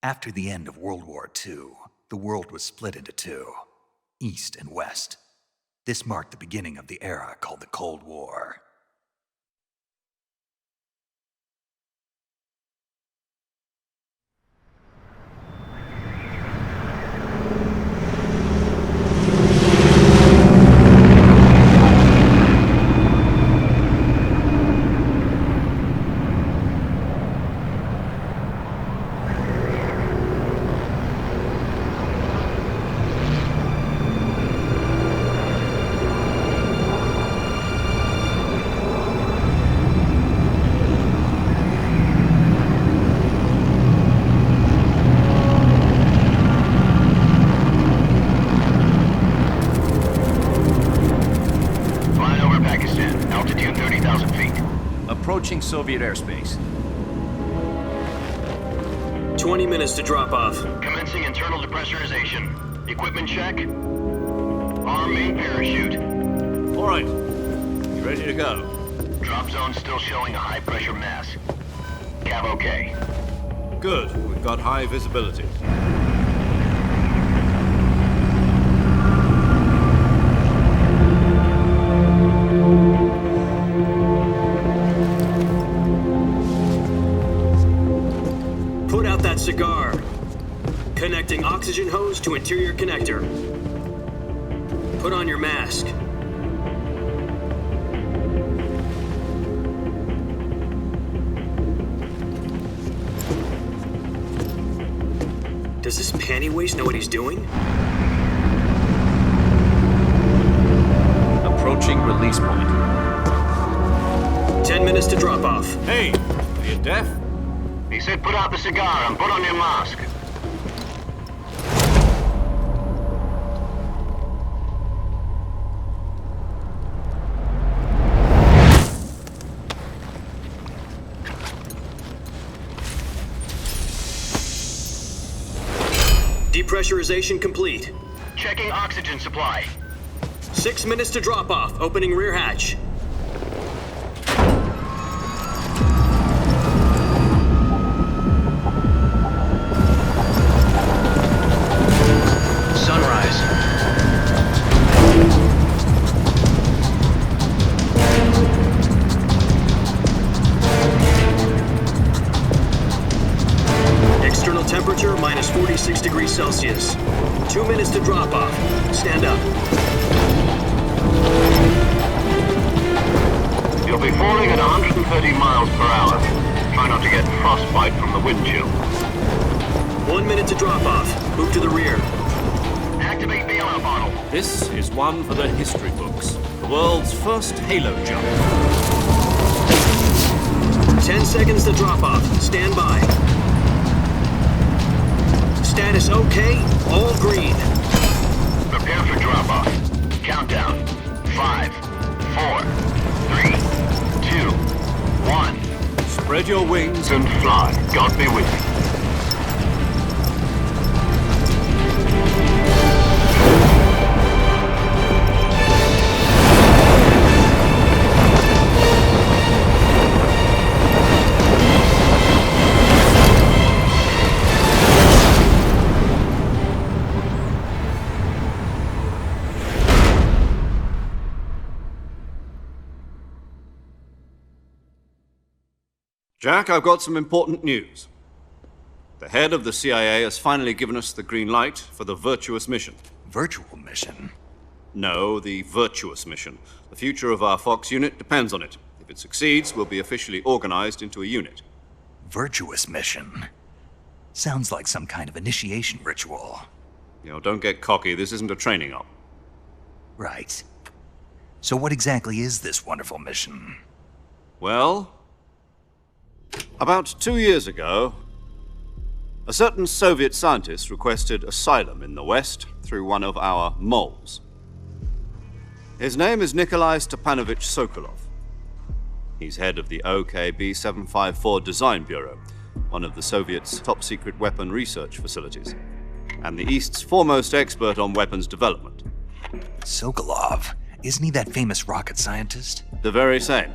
After the end of World War II, the world was split into two, East and West. This marked the beginning of the era called the Cold War. Approaching Soviet airspace. 20 minutes to drop off. Commencing internal depressurization. Equipment check. Arm main parachute. All right. You ready to go? Drop zone still showing a high pressure mass. Cav okay. Good. We've got high visibility. Cigar. Connecting oxygen hose to interior connector. Put on your mask. Does this panty waste know what he's doing? Approaching release point. 10 minutes to drop off. Hey, are you deaf? He said put out the cigar and put on your mask. Depressurization complete. Checking oxygen supply. 6 minutes to drop off. Opening rear hatch. Minus 46 degrees Celsius. 2 minutes to drop off. Stand up. You'll be falling at 130 miles per hour. Try not to get frostbite from the wind chill. 1 minute to drop off. Move to the rear. Activate the yellow bottle. This is one for the history books. The world's first halo jump. 10 seconds to drop off. Stand by. Status okay, all green. Prepare for drop-off. Countdown. 5, 4, 3, 2, 1. Spread your wings and fly. God be with you. Jack, I've got some important news. The head of the CIA has finally given us the green light for the Virtuos mission. Virtual mission? No, the Virtuos mission. The future of our Fox unit depends on it. If it succeeds, we'll be officially organized into a unit. Virtuous mission? Sounds like some kind of initiation ritual. You know, don't get cocky. This isn't a training op. Right. So what exactly is this wonderful mission? Well, about 2 years ago, a certain Soviet scientist requested asylum in the West through one of our moles. His name is Nikolai Stepanovich Sokolov. He's head of the OKB 754 Design Bureau, one of the Soviets' top-secret weapon research facilities, and the East's foremost expert on weapons development. Sokolov? Isn't he that famous rocket scientist? The very same.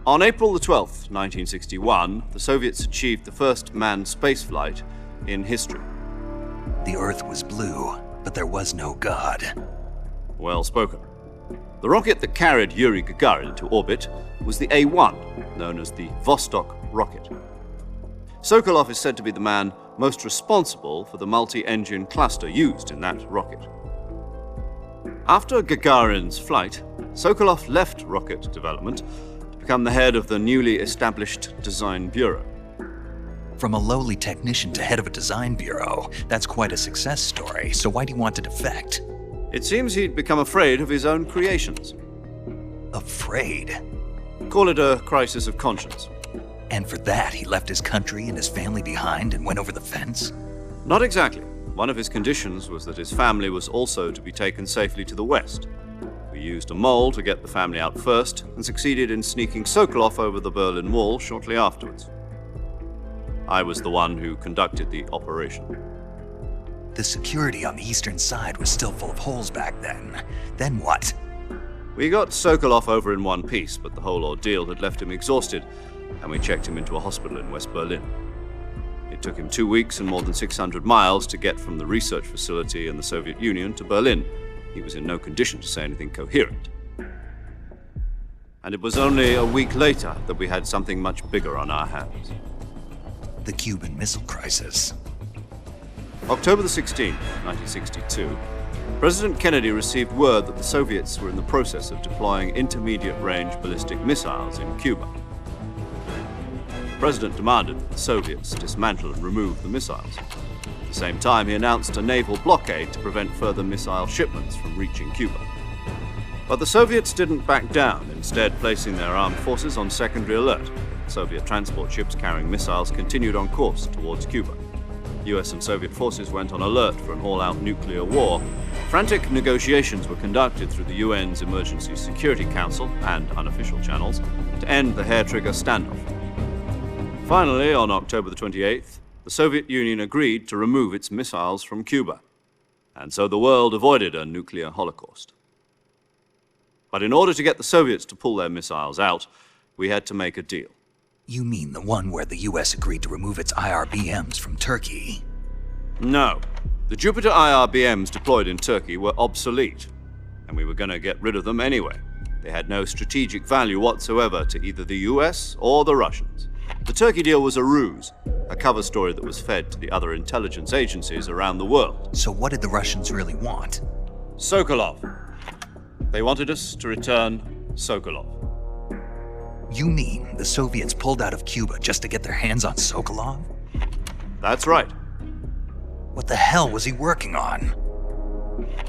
On April the 12th, 1961, the Soviets achieved the first manned spaceflight in history. The Earth was blue, but there was no God. Well spoken. The rocket that carried Yuri Gagarin to orbit was the A-1, known as the Vostok rocket. Sokolov is said to be the man most responsible for the multi-engine cluster used in that rocket. After Gagarin's flight, Sokolov left rocket development to become the head of the newly established design bureau. From a lowly technician to head of a design bureau, that's quite a success story, so why do you want to defect? It seems he'd become afraid of his own creations. Afraid? Call it a crisis of conscience. And for that, he left his country and his family behind and went over the fence? Not exactly. One of his conditions was that his family was also to be taken safely to the west. We used a mole to get the family out first and succeeded in sneaking Sokolov over the Berlin Wall shortly afterwards. I was the one who conducted the operation. The security on the eastern side was still full of holes back then. Then what? We got Sokolov over in one piece, but the whole ordeal had left him exhausted, and we checked him into a hospital in West Berlin. It took him 2 weeks and more than 600 miles to get from the research facility in the Soviet Union to Berlin. He was in no condition to say anything coherent. And it was only a week later that we had something much bigger on our hands. The Cuban Missile Crisis. October the 16th, 1962, President Kennedy received word that the Soviets were in the process of deploying intermediate-range ballistic missiles in Cuba. The President demanded that the Soviets dismantle and remove the missiles. At the same time, he announced a naval blockade to prevent further missile shipments from reaching Cuba. But the Soviets didn't back down, instead placing their armed forces on secondary alert. Soviet transport ships carrying missiles continued on course towards Cuba. US and Soviet forces went on alert for an all-out nuclear war. Frantic negotiations were conducted through the UN's Emergency Security Council and unofficial channels to end the hair-trigger standoff. Finally, on October the 28th, the Soviet Union agreed to remove its missiles from Cuba, and so the world avoided a nuclear holocaust. But in order to get the Soviets to pull their missiles out, we had to make a deal. You mean the one where the US agreed to remove its IRBMs from Turkey? No. The Jupiter IRBMs deployed in Turkey were obsolete, and we were going to get rid of them anyway. They had no strategic value whatsoever to either the US or the Russians. The Turkey deal was a ruse, a cover story that was fed to the other intelligence agencies around the world. So what did the Russians really want? Sokolov. They wanted us to return Sokolov. You mean the Soviets pulled out of Cuba just to get their hands on Sokolov? That's right. What the hell was he working on?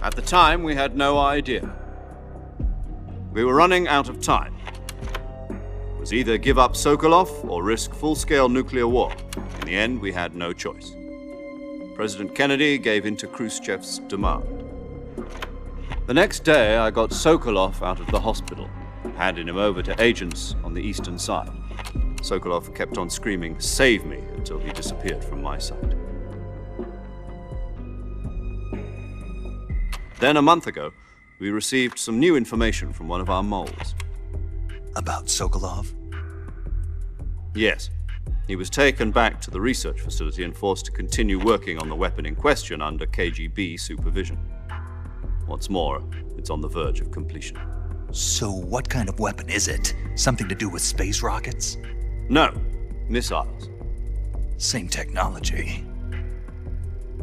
At the time, we had no idea. We were running out of time. It was either give up Sokolov or risk full-scale nuclear war. In the end, we had no choice. President Kennedy gave in to Khrushchev's demand. The next day, I got Sokolov out of the hospital, handing him over to agents on the eastern side. Sokolov kept on screaming, "Save me," until he disappeared from my sight. Then a month ago, we received some new information from one of our moles. About Sokolov? Yes. He was taken back to the research facility and forced to continue working on the weapon in question under KGB supervision. What's more, it's on the verge of completion. So what kind of weapon is it? Something to do with space rockets? No, missiles. Same technology.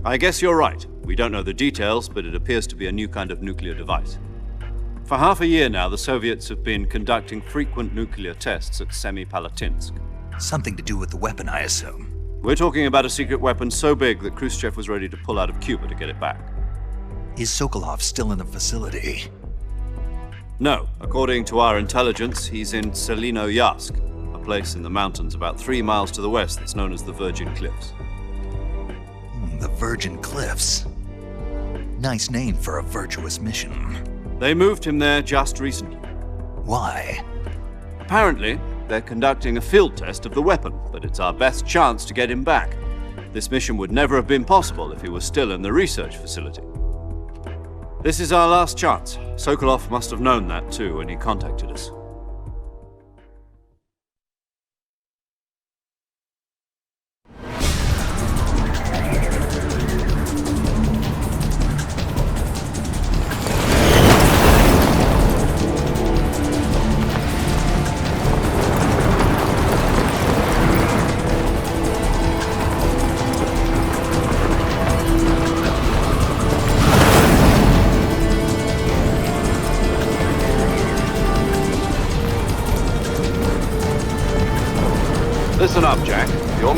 I guess you're right. We don't know the details, but it appears to be a new kind of nuclear device. For half a year now, the Soviets have been conducting frequent nuclear tests at Semipalatinsk. Something to do with the weapon, I assume. We're talking about a secret weapon so big that Khrushchev was ready to pull out of Cuba to get it back. Is Sokolov still in the facility? No. According to our intelligence, he's in Selinoyarsk, a place in the mountains about 3 miles to the west that's known as the Virgin Cliffs. The Virgin Cliffs. Nice name for a virtuous mission. They moved him there just recently. Why? Apparently, they're conducting a field test of the weapon, but it's our best chance to get him back. This mission would never have been possible if he was still in the research facility. This is our last chance. Sokolov must have known that too when he contacted us.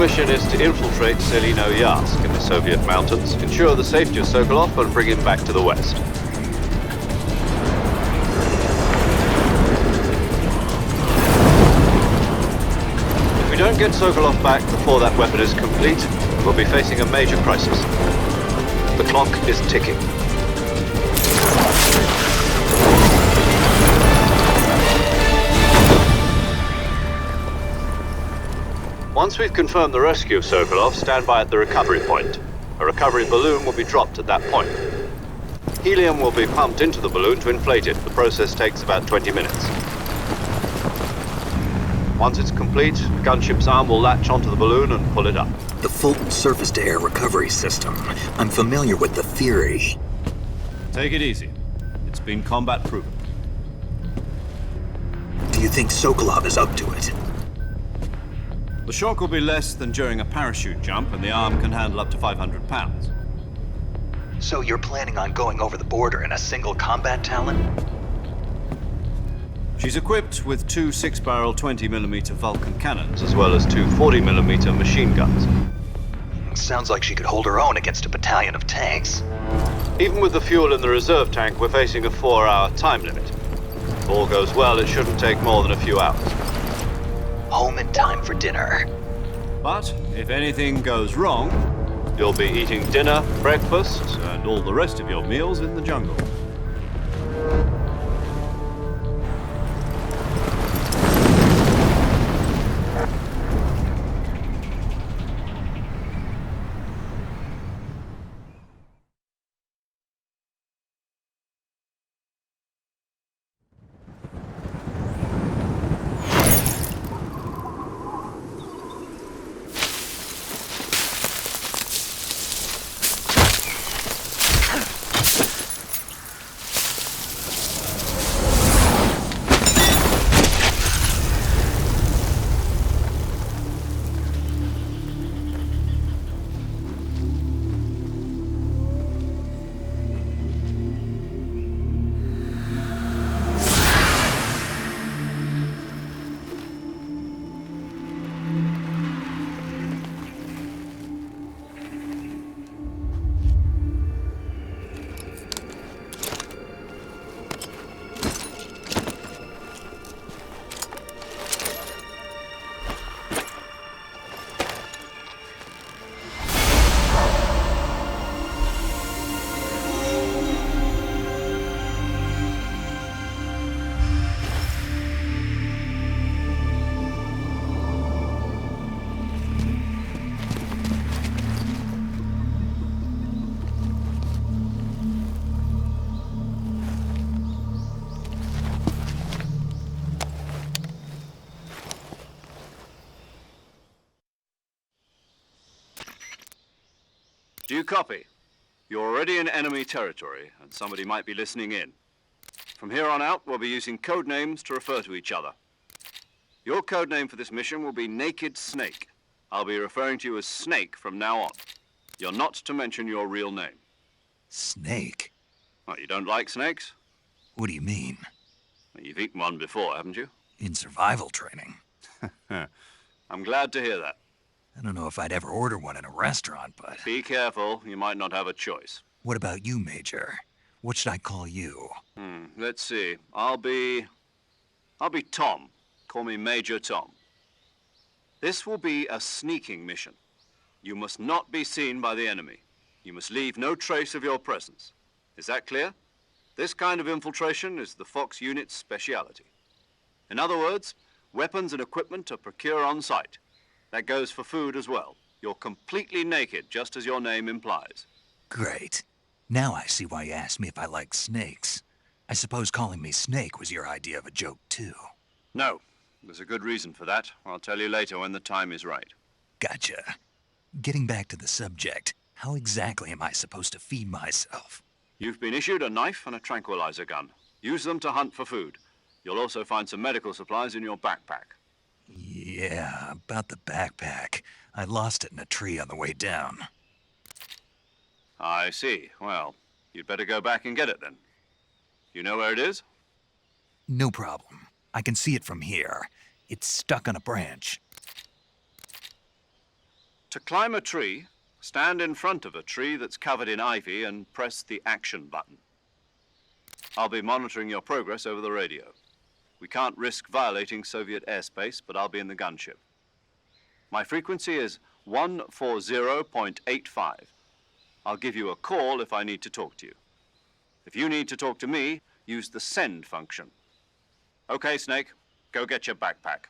mission is to infiltrate Selino-Yarsk in the Soviet mountains, ensure the safety of Sokolov, and bring him back to the west. If we don't get Sokolov back before that weapon is complete, we'll be facing a major crisis. The clock is ticking. Once we've confirmed the rescue of Sokolov, stand by at the recovery point. A recovery balloon will be dropped at that point. Helium will be pumped into the balloon to inflate it. The process takes about 20 minutes. Once it's complete, the gunship's arm will latch onto the balloon and pull it up. The Fulton surface-to-air recovery system. I'm familiar with the theory. Take it easy. It's been combat-proven. Do you think Sokolov is up to it? The shock will be less than during a parachute jump, and the arm can handle up to 500 pounds. So you're planning on going over the border in a single combat Talon? She's equipped with two 6-barrel 20mm Vulcan cannons, as well as two 40mm machine guns. Sounds like she could hold her own against a battalion of tanks. Even with the fuel in the reserve tank, we're facing a 4-hour time limit. If all goes well, it shouldn't take more than a few hours. Home in time for dinner. But if anything goes wrong, you'll be eating dinner, breakfast, and all the rest of your meals in the jungle. Do you copy? You're already in enemy territory, and somebody might be listening in. From here on out, we'll be using code names to refer to each other. Your code name for this mission will be Naked Snake. I'll be referring to you as Snake from now on. You're not to mention your real name. Snake? Oh, you don't like snakes? What do you mean? Well, you've eaten one before, haven't you? In survival training. I'm glad to hear that. I don't know if I'd ever order one in a restaurant, but... Be careful, you might not have a choice. What about you, Major? What should I call you? Let's see. I'll be Tom. Call me Major Tom. This will be a sneaking mission. You must not be seen by the enemy. You must leave no trace of your presence. Is that clear? This kind of infiltration is the Fox unit's speciality. In other words, weapons and equipment are procured on site. That goes for food as well. You're completely naked, just as your name implies. Great. Now I see why you asked me if I like snakes. I suppose calling me Snake was your idea of a joke, too. No. There's a good reason for that. I'll tell you later when the time is right. Gotcha. Getting back to the subject, how exactly am I supposed to feed myself? You've been issued a knife and a tranquilizer gun. Use them to hunt for food. You'll also find some medical supplies in your backpack. Yeah, about the backpack. I lost it in a tree on the way down. I see. Well, you'd better go back and get it then. You know where it is? No problem. I can see it from here. It's stuck on a branch. To climb a tree, stand in front of a tree that's covered in ivy and press the action button. I'll be monitoring your progress over the radio. We can't risk violating Soviet airspace, but I'll be in the gunship. My frequency is 140.85. I'll give you a call if I need to talk to you. If you need to talk to me, use the send function. Okay, Snake, go get your backpack.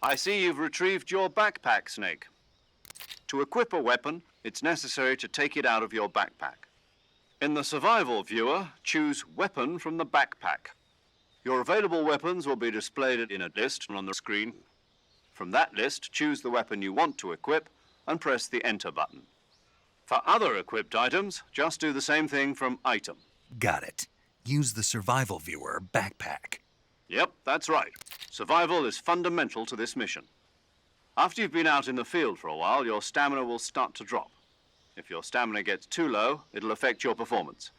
I see you've retrieved your backpack, Snake. To equip a weapon, it's necessary to take it out of your backpack. In the survival viewer, choose Weapon from the backpack. Your available weapons will be displayed in a list on the screen. From that list, choose the weapon you want to equip and press the Enter button. For other equipped items, just do the same thing from Item. Got it. Use the survival viewer backpack. Yep, that's right. Survival is fundamental to this mission. After you've been out in the field for a while, your stamina will start to drop. If your stamina gets too low, it'll affect your performance.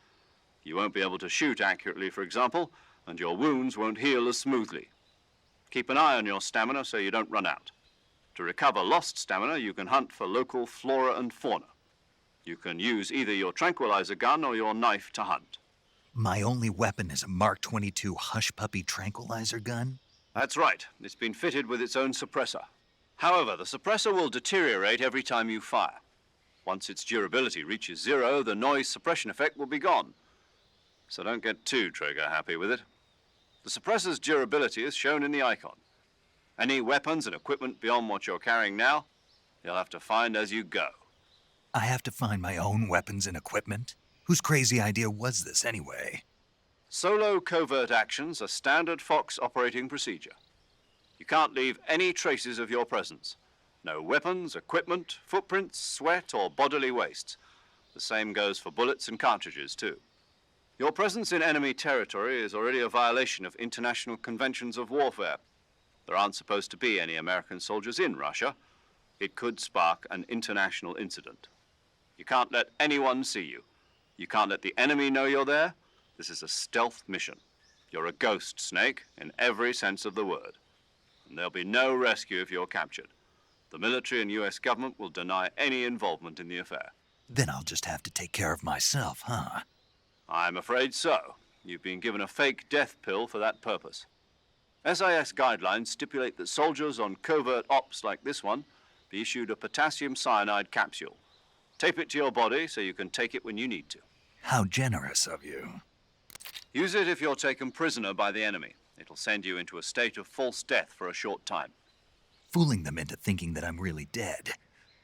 You won't be able to shoot accurately, for example, and your wounds won't heal as smoothly. Keep an eye on your stamina so you don't run out. To recover lost stamina, you can hunt for local flora and fauna. You can use either your tranquilizer gun or your knife to hunt. My only weapon is a Mark 22 Hush Puppy tranquilizer gun? That's right. It's been fitted with its own suppressor. However, the suppressor will deteriorate every time you fire. Once its durability reaches 0, the noise suppression effect will be gone. So don't get too trigger-happy with it. The suppressor's durability is shown in the icon. Any weapons and equipment beyond what you're carrying now, you'll have to find as you go. I have to find my own weapons and equipment? Whose crazy idea was this anyway? Solo covert actions are standard Fox operating procedure. You can't leave any traces of your presence. No weapons, equipment, footprints, sweat, or bodily wastes. The same goes for bullets and cartridges, too. Your presence in enemy territory is already a violation of international conventions of warfare. There aren't supposed to be any American soldiers in Russia. It could spark an international incident. You can't let anyone see you. You can't let the enemy know you're there. This is a stealth mission. You're a ghost, Snake, in every sense of the word. And there'll be no rescue if you're captured. The military and US government will deny any involvement in the affair. Then I'll just have to take care of myself, huh? I'm afraid so. You've been given a fake death pill for that purpose. SAS guidelines stipulate that soldiers on covert ops like this one be issued a potassium cyanide capsule. Tape it to your body so you can take it when you need to. How generous of you. Use it if you're taken prisoner by the enemy. It'll send you into a state of false death for a short time. Fooling them into thinking that I'm really dead.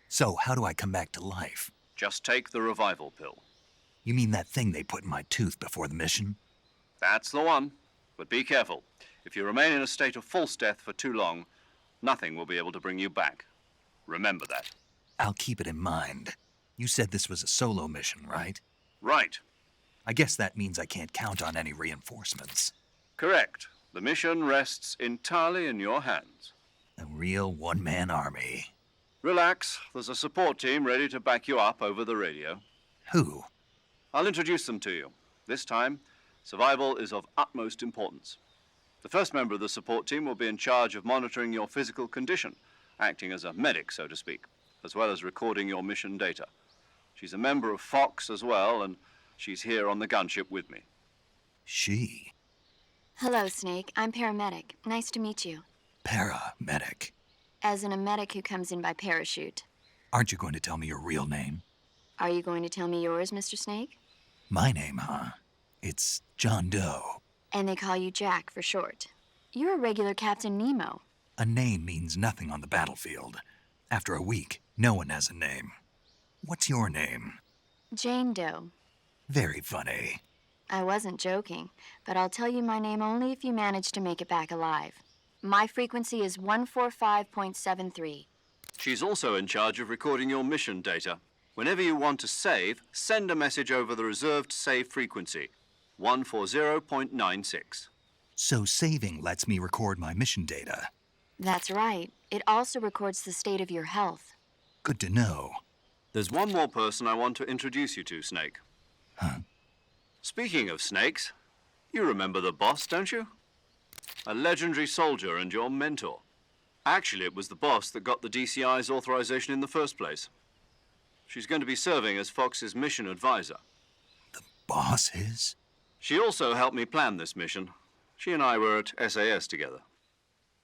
So, how do I come back to life? Just take the revival pill. You mean that thing they put in my tooth before the mission? That's the one. But be careful. If you remain in a state of false death for too long, nothing will be able to bring you back. Remember that. I'll keep it in mind. You said this was a solo mission, right? Right. I guess that means I can't count on any reinforcements. Correct. The mission rests entirely in your hands. A real one-man army. Relax. There's a support team ready to back you up over the radio. Who? I'll introduce them to you. This time, survival is of utmost importance. The first member of the support team will be in charge of monitoring your physical condition, acting as a medic, so to speak, as well as recording your mission data. She's a member of Fox as well, and she's here on the gunship with me. She? Hello, Snake. I'm paramedic. Nice to meet you. Paramedic. As in a medic who comes in by parachute. Aren't you going to tell me your real name? Are you going to tell me yours, Mr. Snake? My name, huh? It's John Doe. And they call you Jack for short. You're a regular Captain Nemo. A name means nothing on the battlefield. After a week, no one has a name. What's your name? Jane Doe. Very funny. I wasn't joking, but I'll tell you my name only if you manage to make it back alive. My frequency is 145.73. She's also in charge of recording your mission data. Whenever you want to save, send a message over the reserved save frequency, 140.96. So saving lets me record my mission data. That's right. It also records the state of your health. Good to know. There's one more person I want to introduce you to, Snake. Huh? Speaking of snakes, you remember the boss, don't you? A legendary soldier and your mentor. Actually, it was the boss that got the DCI's authorization in the first place. She's going to be serving as Fox's mission advisor. The boss is? She also helped me plan this mission. She and I were at SAS together.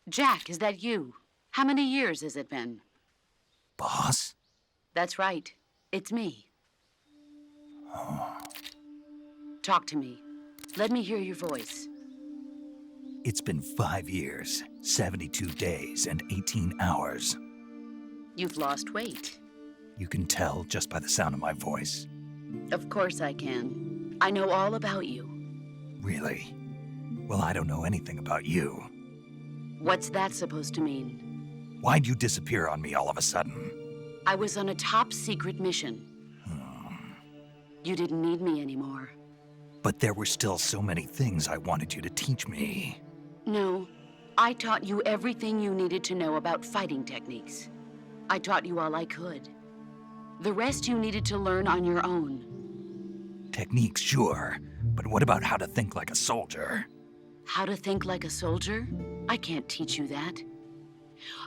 Jack, is that you? How many years has it been? Boss? That's right. It's me. Oh. Talk to me. Let me hear your voice. It's been 5 years, 72 days, and 18 hours. You've lost weight. You can tell just by the sound of my voice. Of course I can. I know all about you. Really? Well, I don't know anything about you. What's that supposed to mean? Why'd you disappear on me all of a sudden? I was on a top-secret mission. You didn't need me anymore. But there were still so many things I wanted you to teach me. No, I taught you everything you needed to know about fighting techniques. I taught you all I could. The rest you needed to learn on your own. Techniques, sure. But what about how to think like a soldier? How to think like a soldier? I can't teach you that.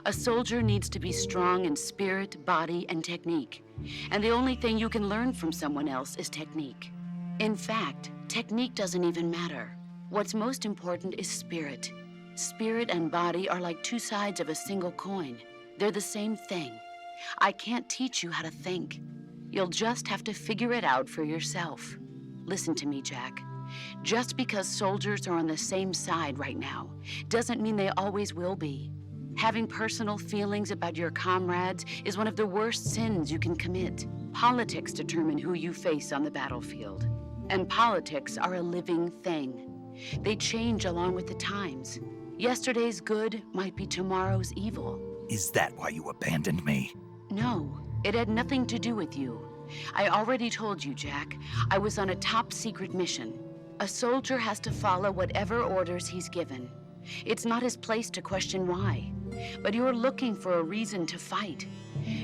A soldier needs to be strong in spirit, body, and technique. And the only thing you can learn from someone else is technique. In fact, technique doesn't even matter. What's most important is spirit. Spirit and body are like two sides of a single coin. They're the same thing. I can't teach you how to think. You'll just have to figure it out for yourself. Listen to me, Jack. Just because soldiers are on the same side right now doesn't mean they always will be. Having personal feelings about your comrades is one of the worst sins you can commit. Politics determine who you face on the battlefield. And politics are a living thing. They change along with the times. Yesterday's good might be tomorrow's evil. Is that why you abandoned me? No, it had nothing to do with you. I already told you, Jack. I was on a top-secret mission. A soldier has to follow whatever orders he's given. It's not his place to question why. But you're looking for a reason to fight.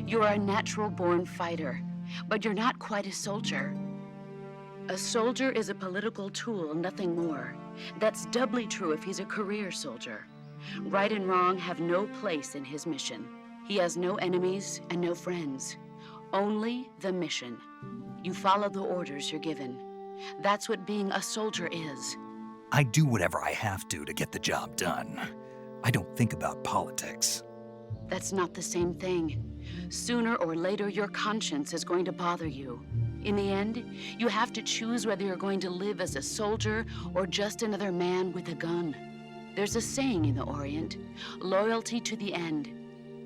You're a natural-born fighter, but you're not quite a soldier. A soldier is a political tool, nothing more. That's doubly true if he's a career soldier. Right and wrong have no place in his mission. He has no enemies and no friends. Only the mission. You follow the orders you're given. That's what being a soldier is. I do whatever I have to get the job done. I don't think about politics. That's not the same thing. Sooner or later, your conscience is going to bother you. In the end, you have to choose whether you're going to live as a soldier or just another man with a gun. There's a saying in the Orient, loyalty to the end.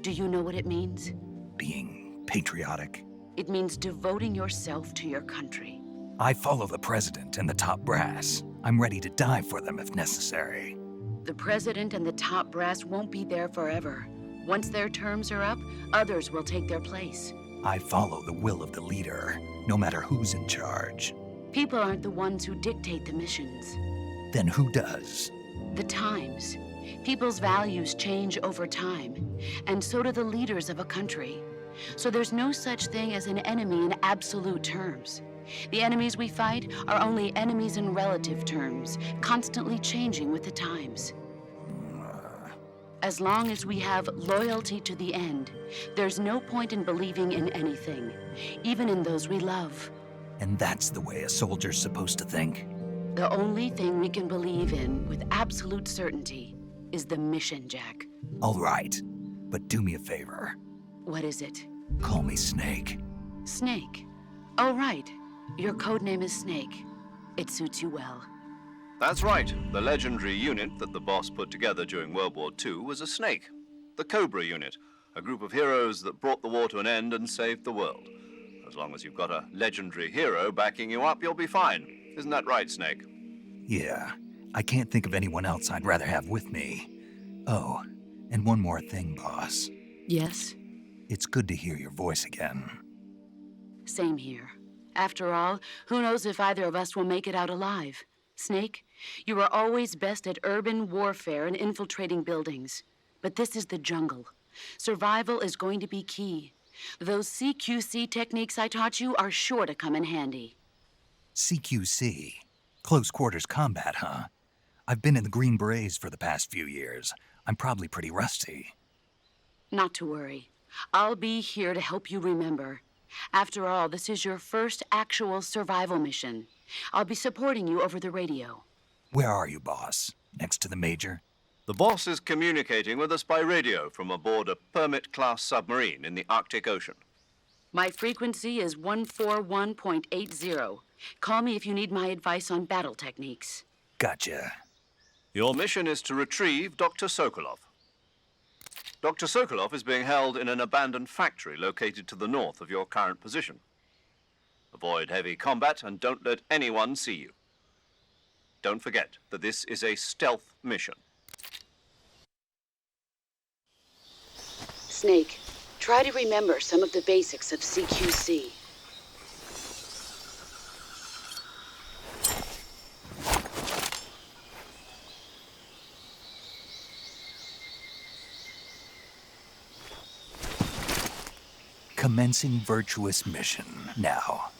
Do you know what it means? Being patriotic. It means devoting yourself to your country. I follow the president and the top brass. I'm ready to die for them if necessary. The president and the top brass won't be there forever. Once their terms are up, others will take their place. I follow the will of the leader, no matter who's in charge. People aren't the ones who dictate the missions. Then who does? The times. People's values change over time, and so do the leaders of a country. So there's no such thing as an enemy in absolute terms. The enemies we fight are only enemies in relative terms, constantly changing with the times. As long as we have loyalty to the end, there's no point in believing in anything, even in those we love. And that's the way a soldier's supposed to think? The only thing we can believe in with absolute certainty is the mission, Jack. All right, but do me a favor. What is it? Call me Snake. Snake. Oh, right. Your codename is Snake. It suits you well. That's right. The legendary unit that the boss put together during World War II was a snake. The Cobra unit, a group of heroes that brought the war to an end and saved the world. As long as you've got a legendary hero backing you up, you'll be fine. Isn't that right, Snake? Yeah, I can't think of anyone else I'd rather have with me. Oh, and one more thing, boss. Yes? It's good to hear your voice again. Same here. After all, who knows if either of us will make it out alive? Snake, you are always best at urban warfare and infiltrating buildings. But this is the jungle. Survival is going to be key. Those CQC techniques I taught you are sure to come in handy. CQC? Close quarters combat, huh? I've been in the Green Berets for the past few years. I'm probably pretty rusty. Not to worry. I'll be here to help you remember. After all, this is your first actual survival mission. I'll be supporting you over the radio. Where are you, boss? Next to the Major? The boss is communicating with us by radio from aboard a Permit-class submarine in the Arctic Ocean. My frequency is 141.80. Call me if you need my advice on battle techniques. Gotcha. Your mission is to retrieve Dr. Sokolov. Dr. Sokolov is being held in an abandoned factory located to the north of your current position. Avoid heavy combat and don't let anyone see you. Don't forget that this is a stealth mission. Snake, try to remember some of the basics of CQC. Commencing Virtuous mission now.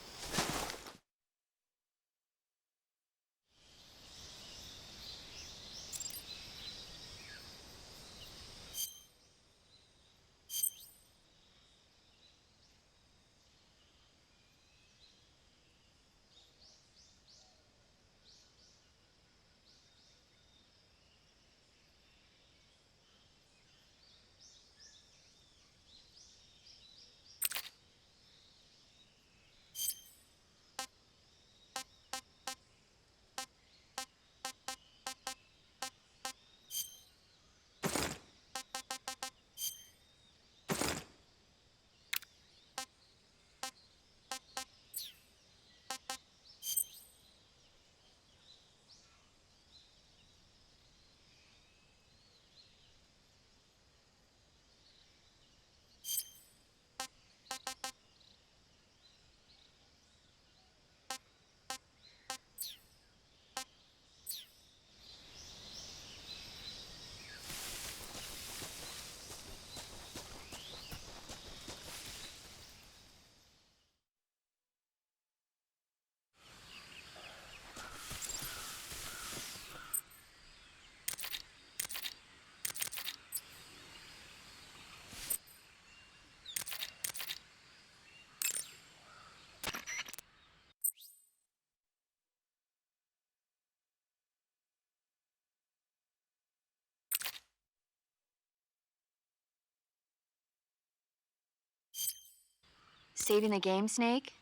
Saving the game, Snake?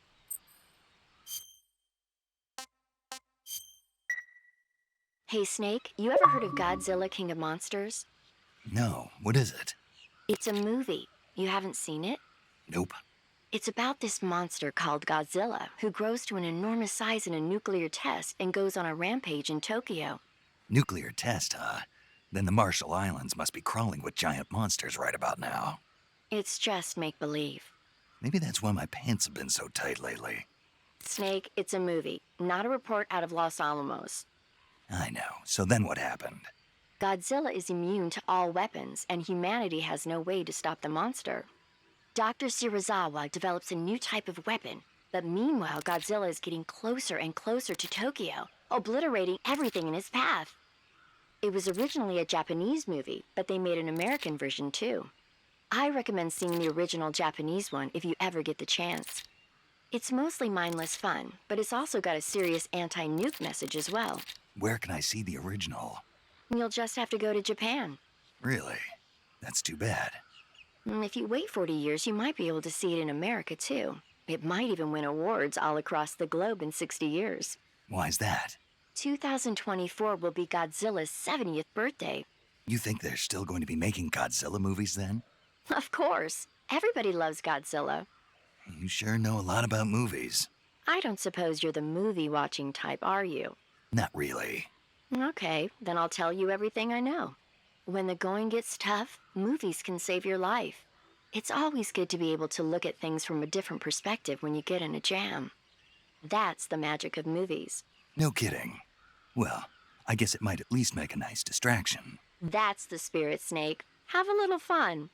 Hey, Snake, you ever heard of Godzilla King of Monsters? No, what is it? It's a movie. You haven't seen it? Nope. It's about this monster called Godzilla, who grows to an enormous size in a nuclear test and goes on a rampage in Tokyo. Nuclear test, huh? Then the Marshall Islands must be crawling with giant monsters right about now. It's just make-believe. Maybe that's why my pants have been so tight lately. Snake, it's a movie, not a report out of Los Alamos. I know. So then what happened? Godzilla is immune to all weapons, and humanity has no way to stop the monster. Dr. Shirazawa develops a new type of weapon, but meanwhile Godzilla is getting closer and closer to Tokyo, obliterating everything in his path. It was originally a Japanese movie, but they made an American version too. I recommend seeing the original Japanese one if you ever get the chance. It's mostly mindless fun, but it's also got a serious anti-nuke message as well. Where can I see the original? You'll just have to go to Japan. Really? That's too bad. If you wait 40 years, you might be able to see it in America too. It might even win awards all across the globe in 60 years. Why's that? 2024 will be Godzilla's 70th birthday. You think they're still going to be making Godzilla movies then? Of course. Everybody loves Godzilla. You sure know a lot about movies. I don't suppose you're the movie-watching type, are you? Not really. Okay, then I'll tell you everything I know. When the going gets tough, movies can save your life. It's always good to be able to look at things from a different perspective when you get in a jam. That's the magic of movies. No kidding. Well, I guess it might at least make a nice distraction. That's the spirit, Snake. Have a little fun.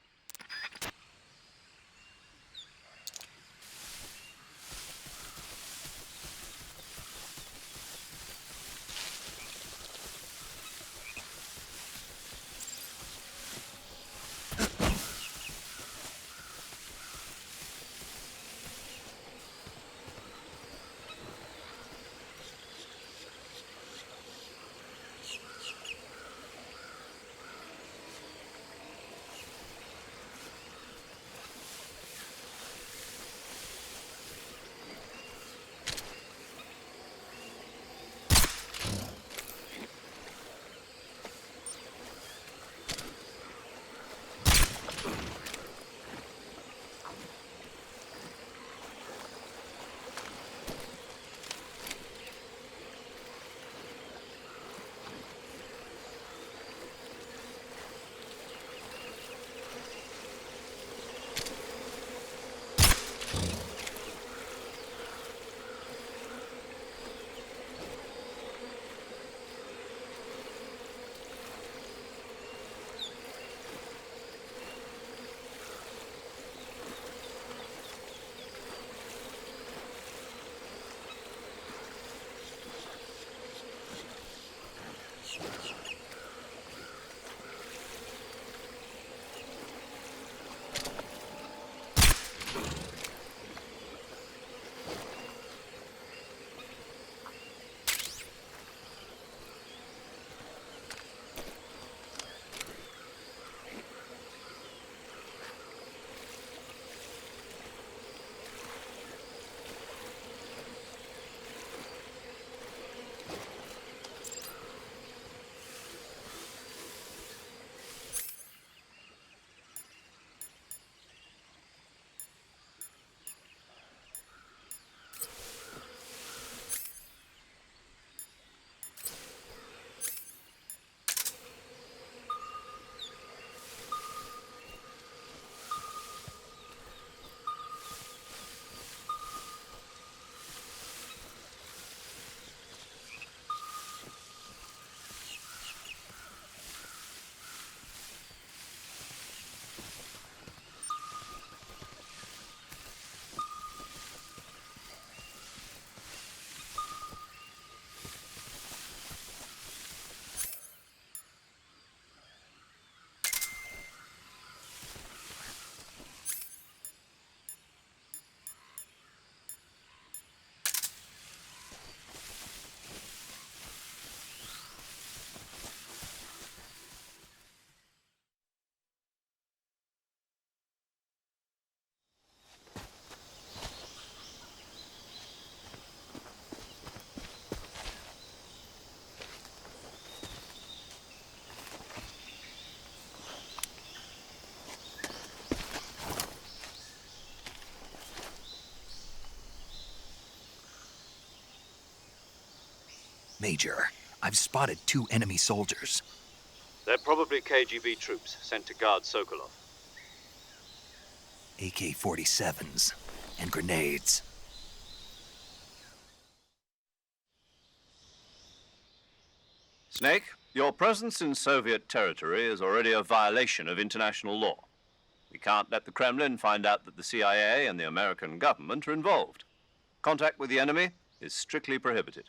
Major, I've spotted 2 enemy soldiers. They're probably KGB troops sent to guard Sokolov. AK-47s and grenades. Snake, your presence in Soviet territory is already a violation of international law. We can't let the Kremlin find out that the CIA and the American government are involved. Contact with the enemy is strictly prohibited.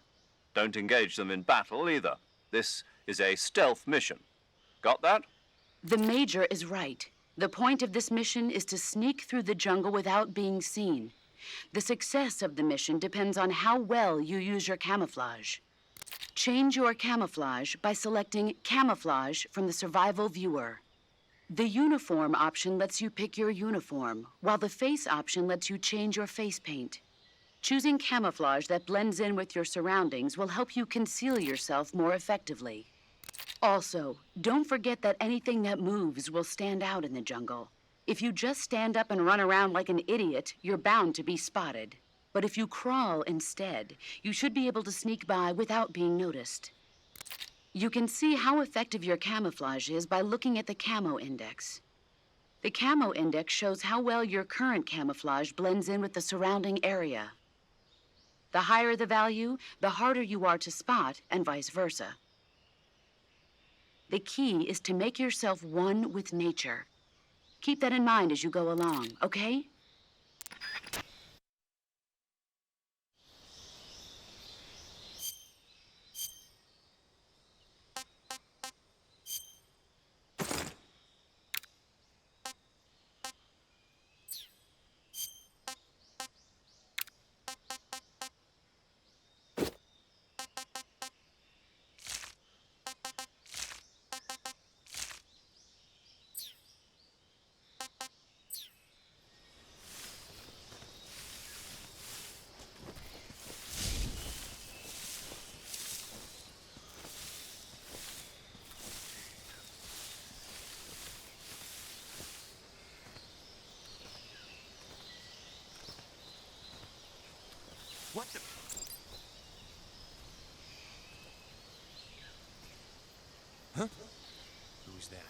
Don't engage them in battle either. This is a stealth mission. Got that? The Major is right. The point of this mission is to sneak through the jungle without being seen. The success of the mission depends on how well you use your camouflage. Change your camouflage by selecting Camouflage from the Survival Viewer. The Uniform option lets you pick your uniform, while the Face option lets you change your face paint. Choosing camouflage that blends in with your surroundings will help you conceal yourself more effectively. Also, don't forget that anything that moves will stand out in the jungle. If you just stand up and run around like an idiot, you're bound to be spotted. But if you crawl instead, you should be able to sneak by without being noticed. You can see how effective your camouflage is by looking at the Camo Index. The Camo Index shows how well your current camouflage blends in with the surrounding area. The higher the value, the harder you are to spot, and vice versa. The key is to make yourself one with nature. Keep that in mind as you go along, okay? What the... Huh? Who's that?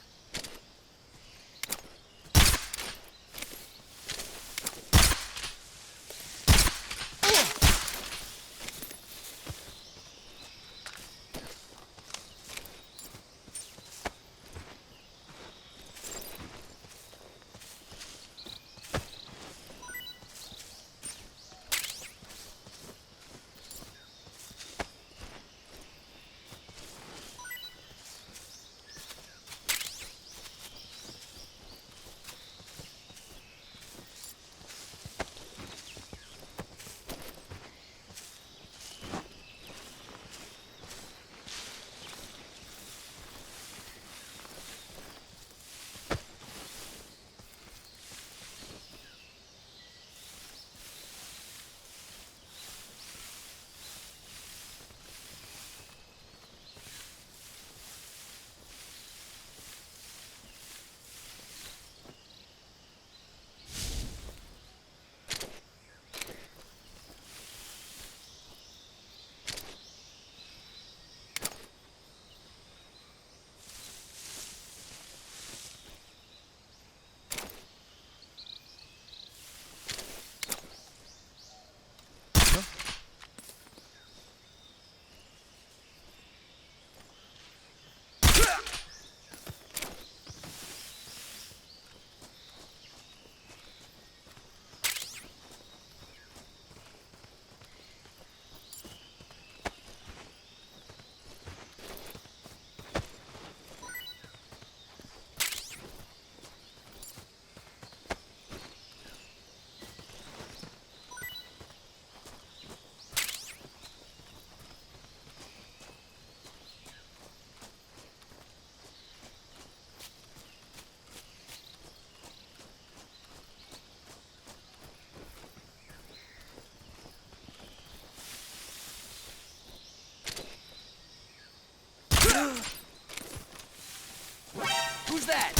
Who's that?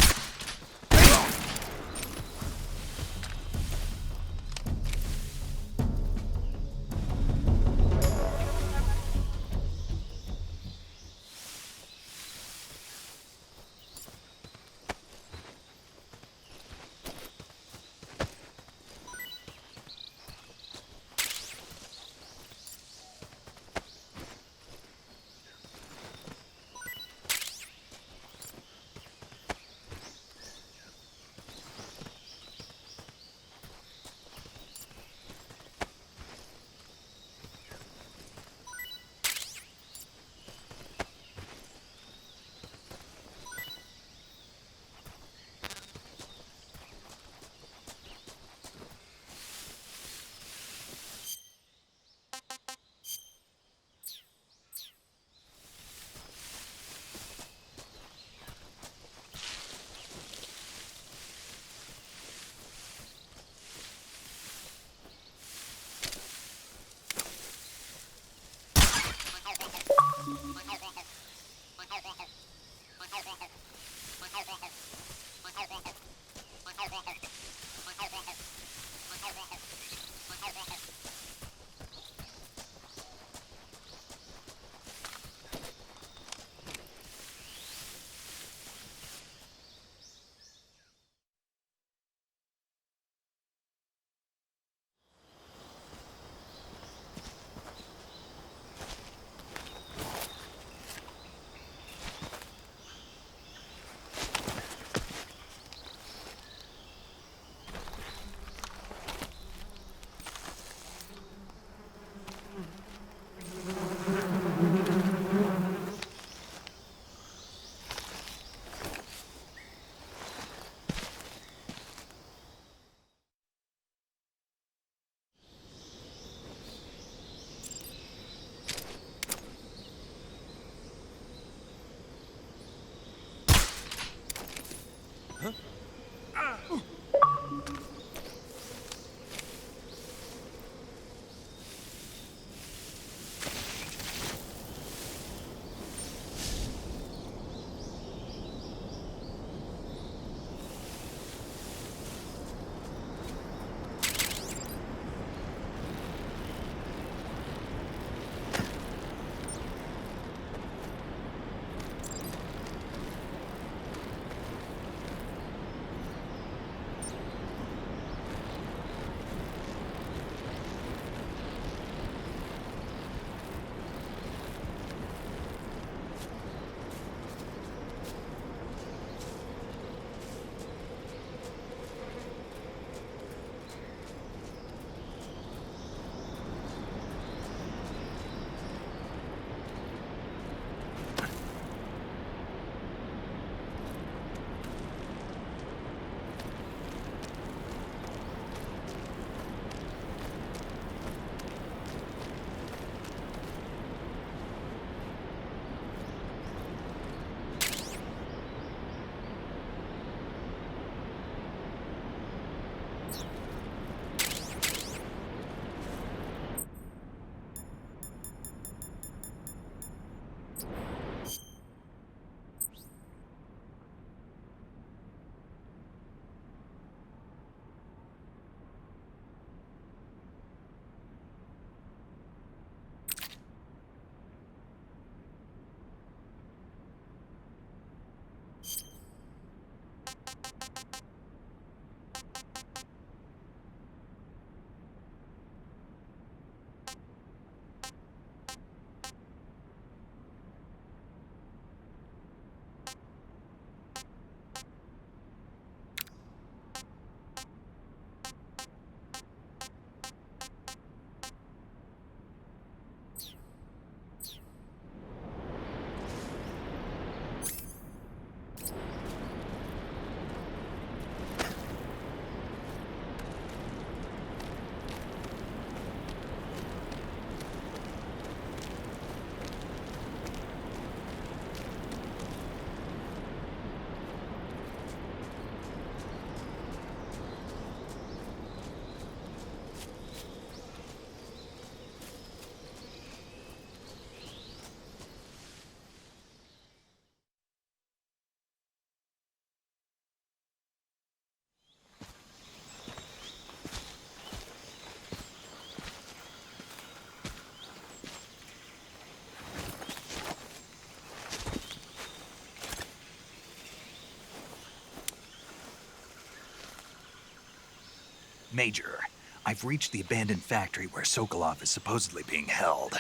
Major, I've reached the abandoned factory where Sokolov is supposedly being held.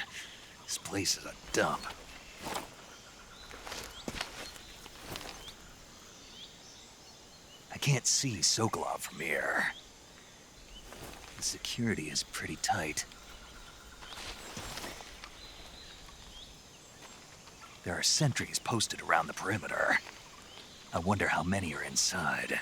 This place is a dump. I can't see Sokolov from here. The security is pretty tight. There are sentries posted around the perimeter. I wonder how many are inside.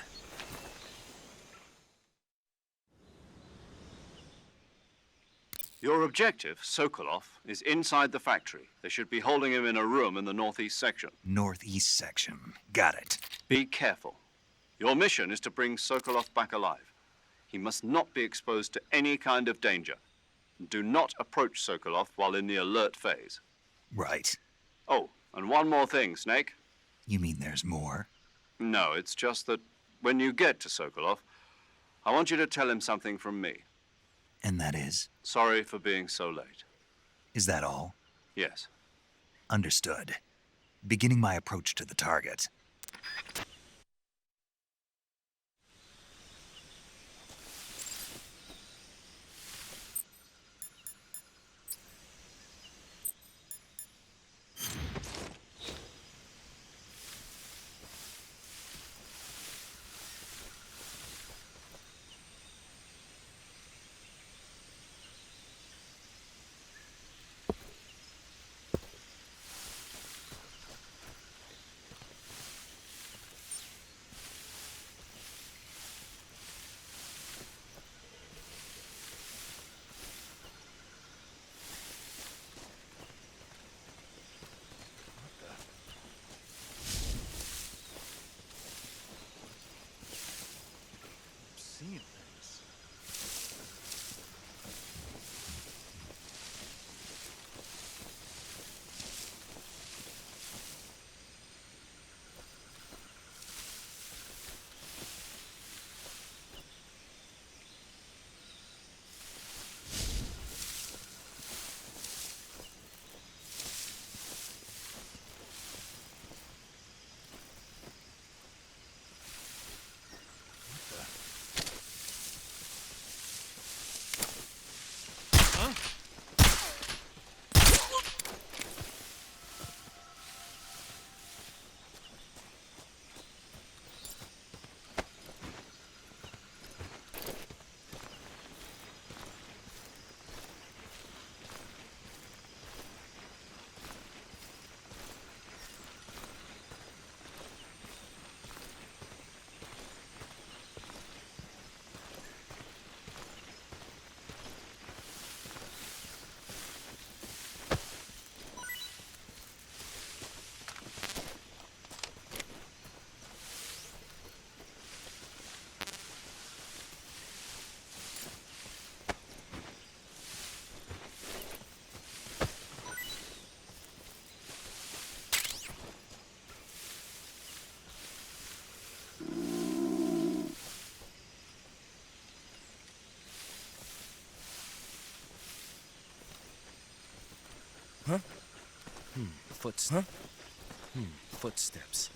Your objective, Sokolov, is inside the factory. They should be holding him in a room in the northeast section. Northeast section. Got it. Be careful. Your mission is to bring Sokolov back alive. He must not be exposed to any kind of danger. Do not approach Sokolov while in the alert phase. Right. Oh, and one more thing, Snake. You mean there's more? No, it's just that when you get to Sokolov, I want you to tell him something from me. And that is? Sorry for being so late. Is that all? Yes. Understood. Beginning my approach to the target. Footsteps. Footsteps.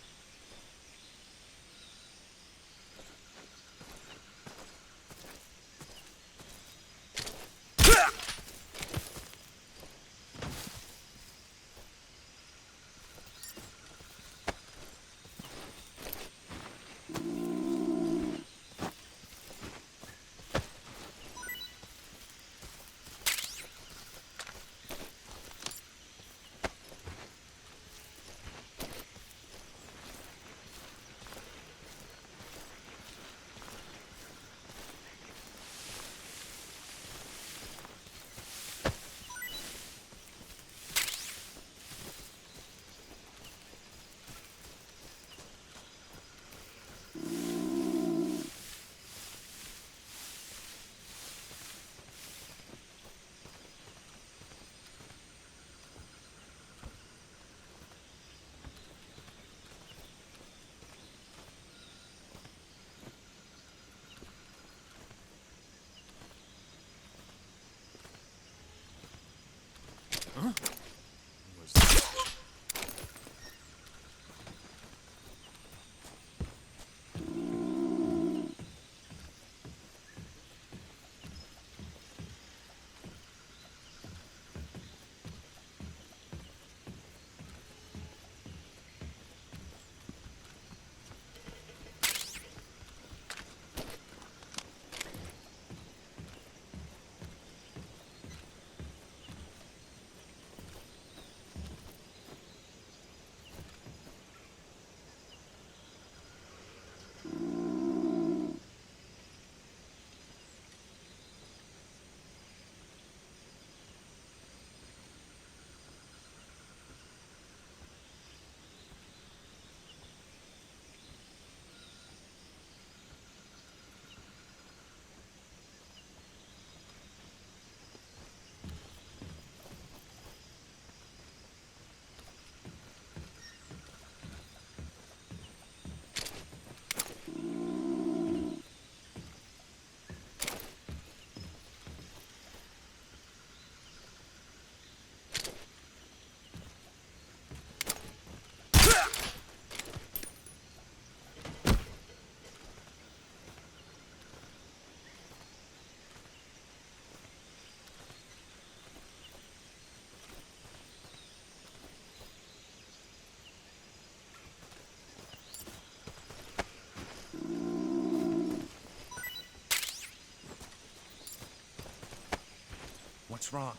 What's wrong?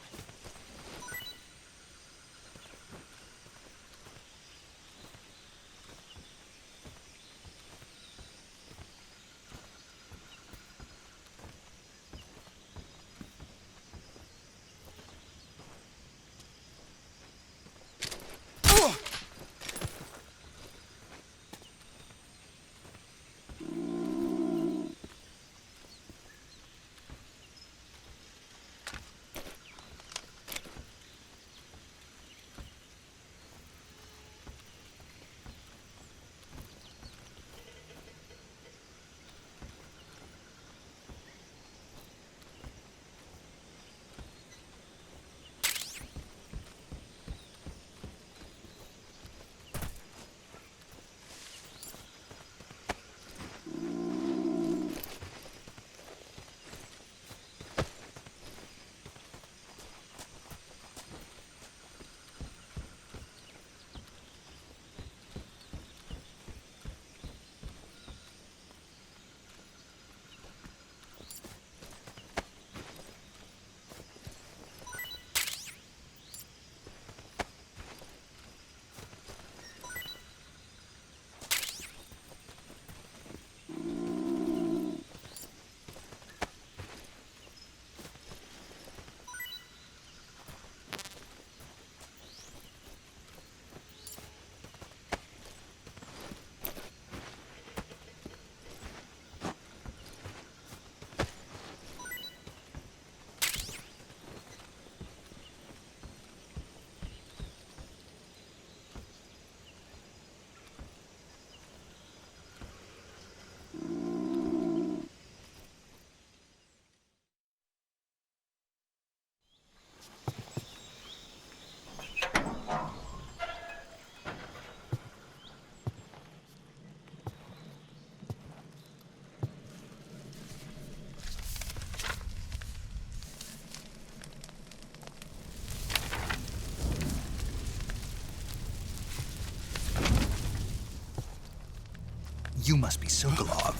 You must be Sokolov.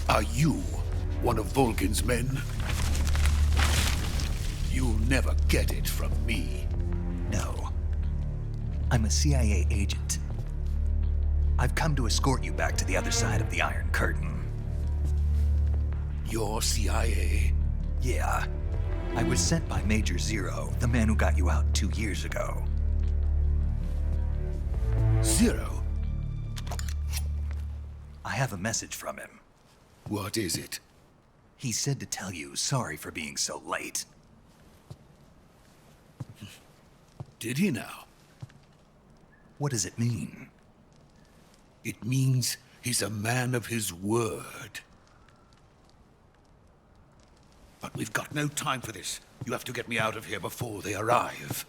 Are you one of Volgin's men? You'll never get it from me. No. I'm a CIA agent. I've come to escort you back to the other side of the Iron Curtain. You're CIA? Yeah. I was sent by Major Zero, the man who got you out 2 years ago. Zero? I have a message from him. What is it? He said to tell you sorry for being so late. Did he now? What does it mean? It means he's a man of his word. But we've got no time for this. You have to get me out of here before they arrive.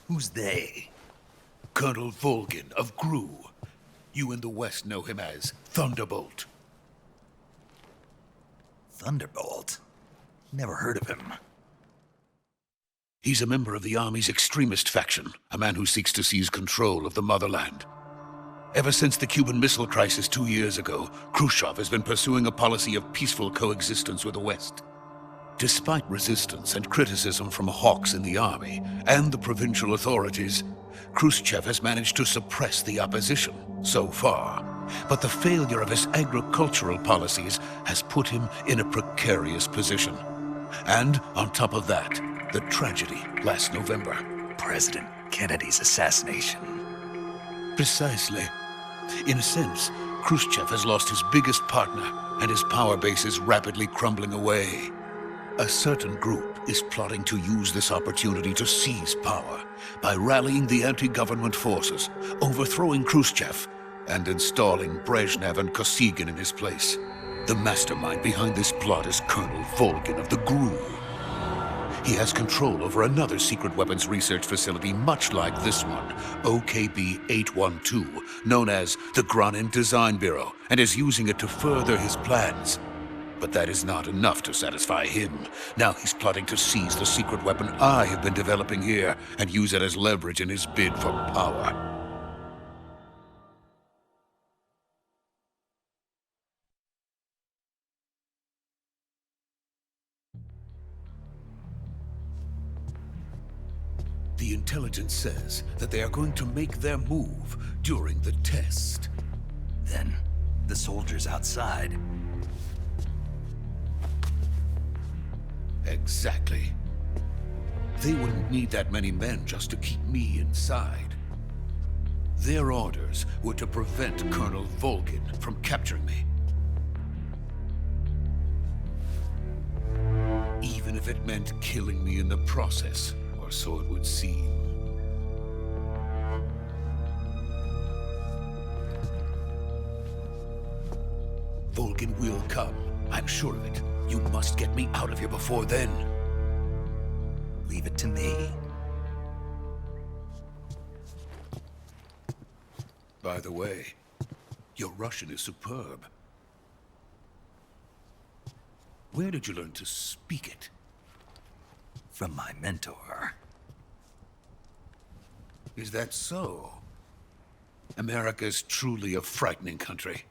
Who's they? Colonel Volgin of GRU. You in the West know him as Thunderbolt. Thunderbolt? Never heard of him. He's a member of the Army's extremist faction, a man who seeks to seize control of the motherland. Ever since the Cuban Missile Crisis 2 years ago, Khrushchev has been pursuing a policy of peaceful coexistence with the West. Despite resistance and criticism from hawks in the army and the provincial authorities, Khrushchev has managed to suppress the opposition so far. But the failure of his agricultural policies has put him in a precarious position. And on top of that, the tragedy last November. President Kennedy's assassination. Precisely. In a sense, Khrushchev has lost his biggest partner, and his power base is rapidly crumbling away. A certain group is plotting to use this opportunity to seize power by rallying the anti-government forces, overthrowing Khrushchev, and installing Brezhnev and Kosygin in his place. The mastermind behind this plot is Colonel Volgin of the GRU. He has control over another secret weapons research facility much like this one, OKB-812, known as the Granin Design Bureau, and is using it to further his plans. But that is not enough to satisfy him. Now he's plotting to seize the secret weapon I have been developing here and use it as leverage in his bid for power. The intelligence says that they are going to make their move during the test. Then, the soldiers outside. Exactly. They wouldn't need that many men just to keep me inside. Their orders were to prevent Colonel Volgin from capturing me. Even if it meant killing me in the process. Or so it would seem. Volgin will come. I'm sure of it. You must get me out of here before then. Leave it to me. By the way, your Russian is superb. Where did you learn to speak it? From my mentor. Is that so? America's truly a frightening country.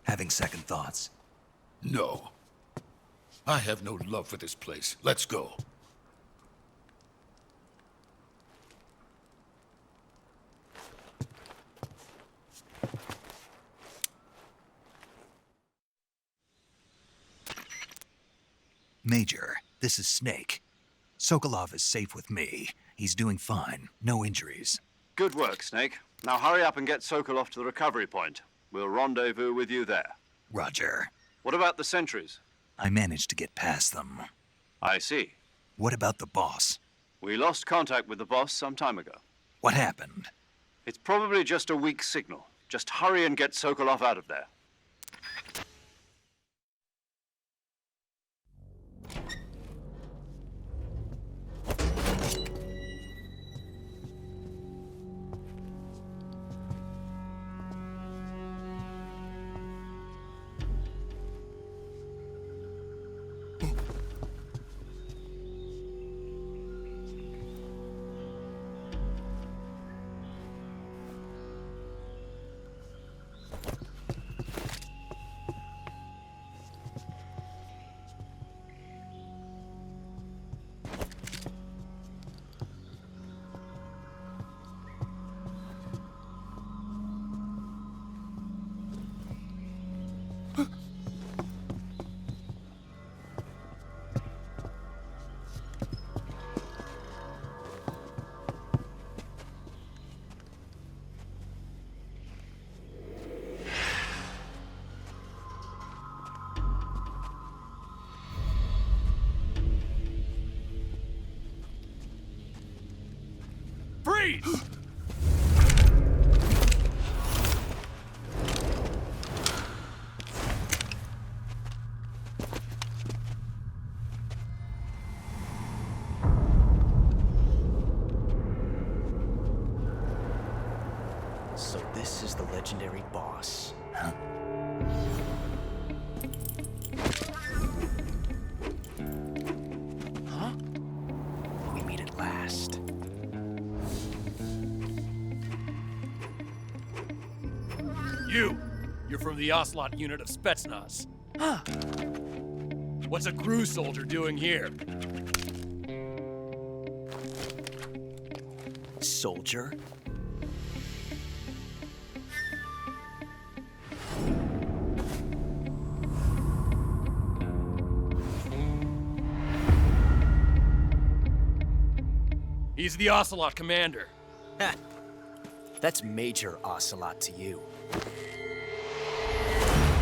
Having second thoughts? No. I have no love for this place. Let's go. Major, this is Snake. Sokolov is safe with me. He's doing fine. No injuries. Good work, Snake. Now hurry up and get Sokolov to the recovery point. We'll rendezvous with you there. Roger. What about the sentries? I managed to get past them. I see. What about the boss? We lost contact with the boss some time ago. What happened? It's probably just a weak signal. Just hurry and get Sokolov out of there. Freeze! So this is the legendary boss. Huh? Huh? We meet at last. You're from the Ocelot unit of Spetsnaz. Huh. What's a crew soldier doing here? Soldier? He's the Ocelot commander. Ha! That's Major Ocelot to you.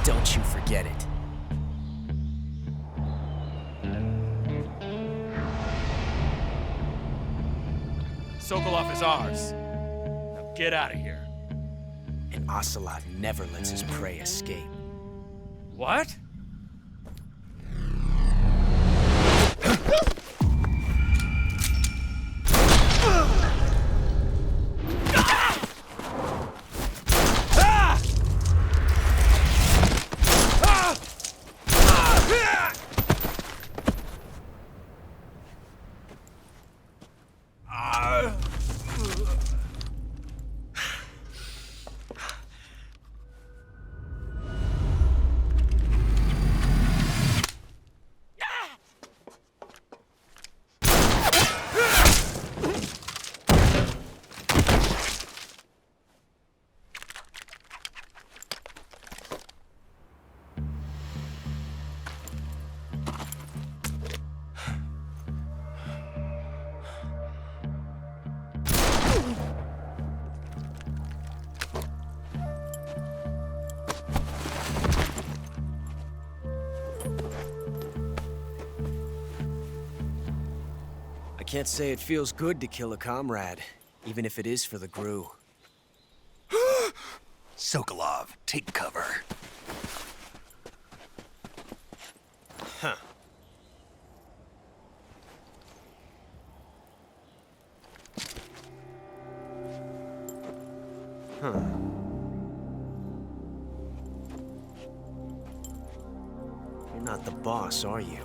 Don't you forget it. Sokolov is ours. Now get out of here. And Ocelot never lets his prey escape. What? I can't say it feels good to kill a comrade, even if it is for the GRU. Sokolov, take cover. Huh. Huh. You're not the boss, are you?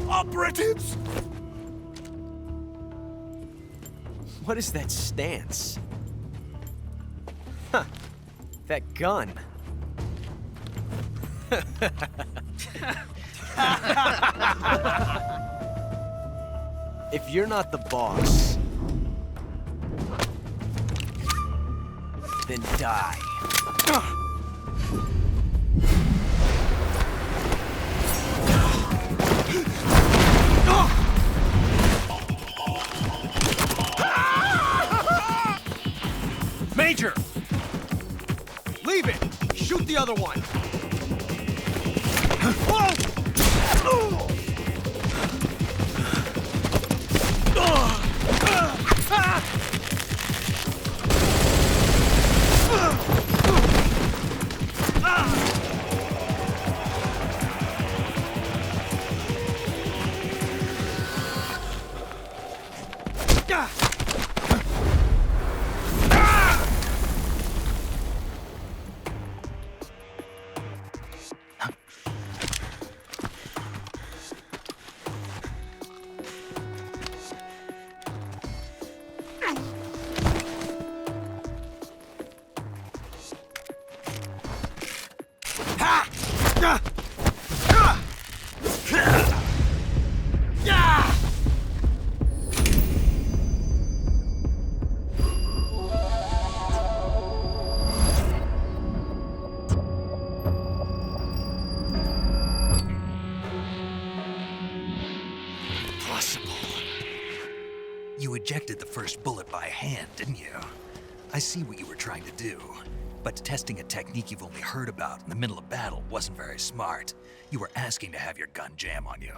Operatives! What is that stance? Huh. That gun. If you're not the boss, then die. Major! Leave it! Shoot the other one! You ejected the first bullet by hand, didn't you? I see what you were trying to do, but testing a technique you've only heard about in the middle of battle wasn't very smart. You were asking to have your gun jam on you.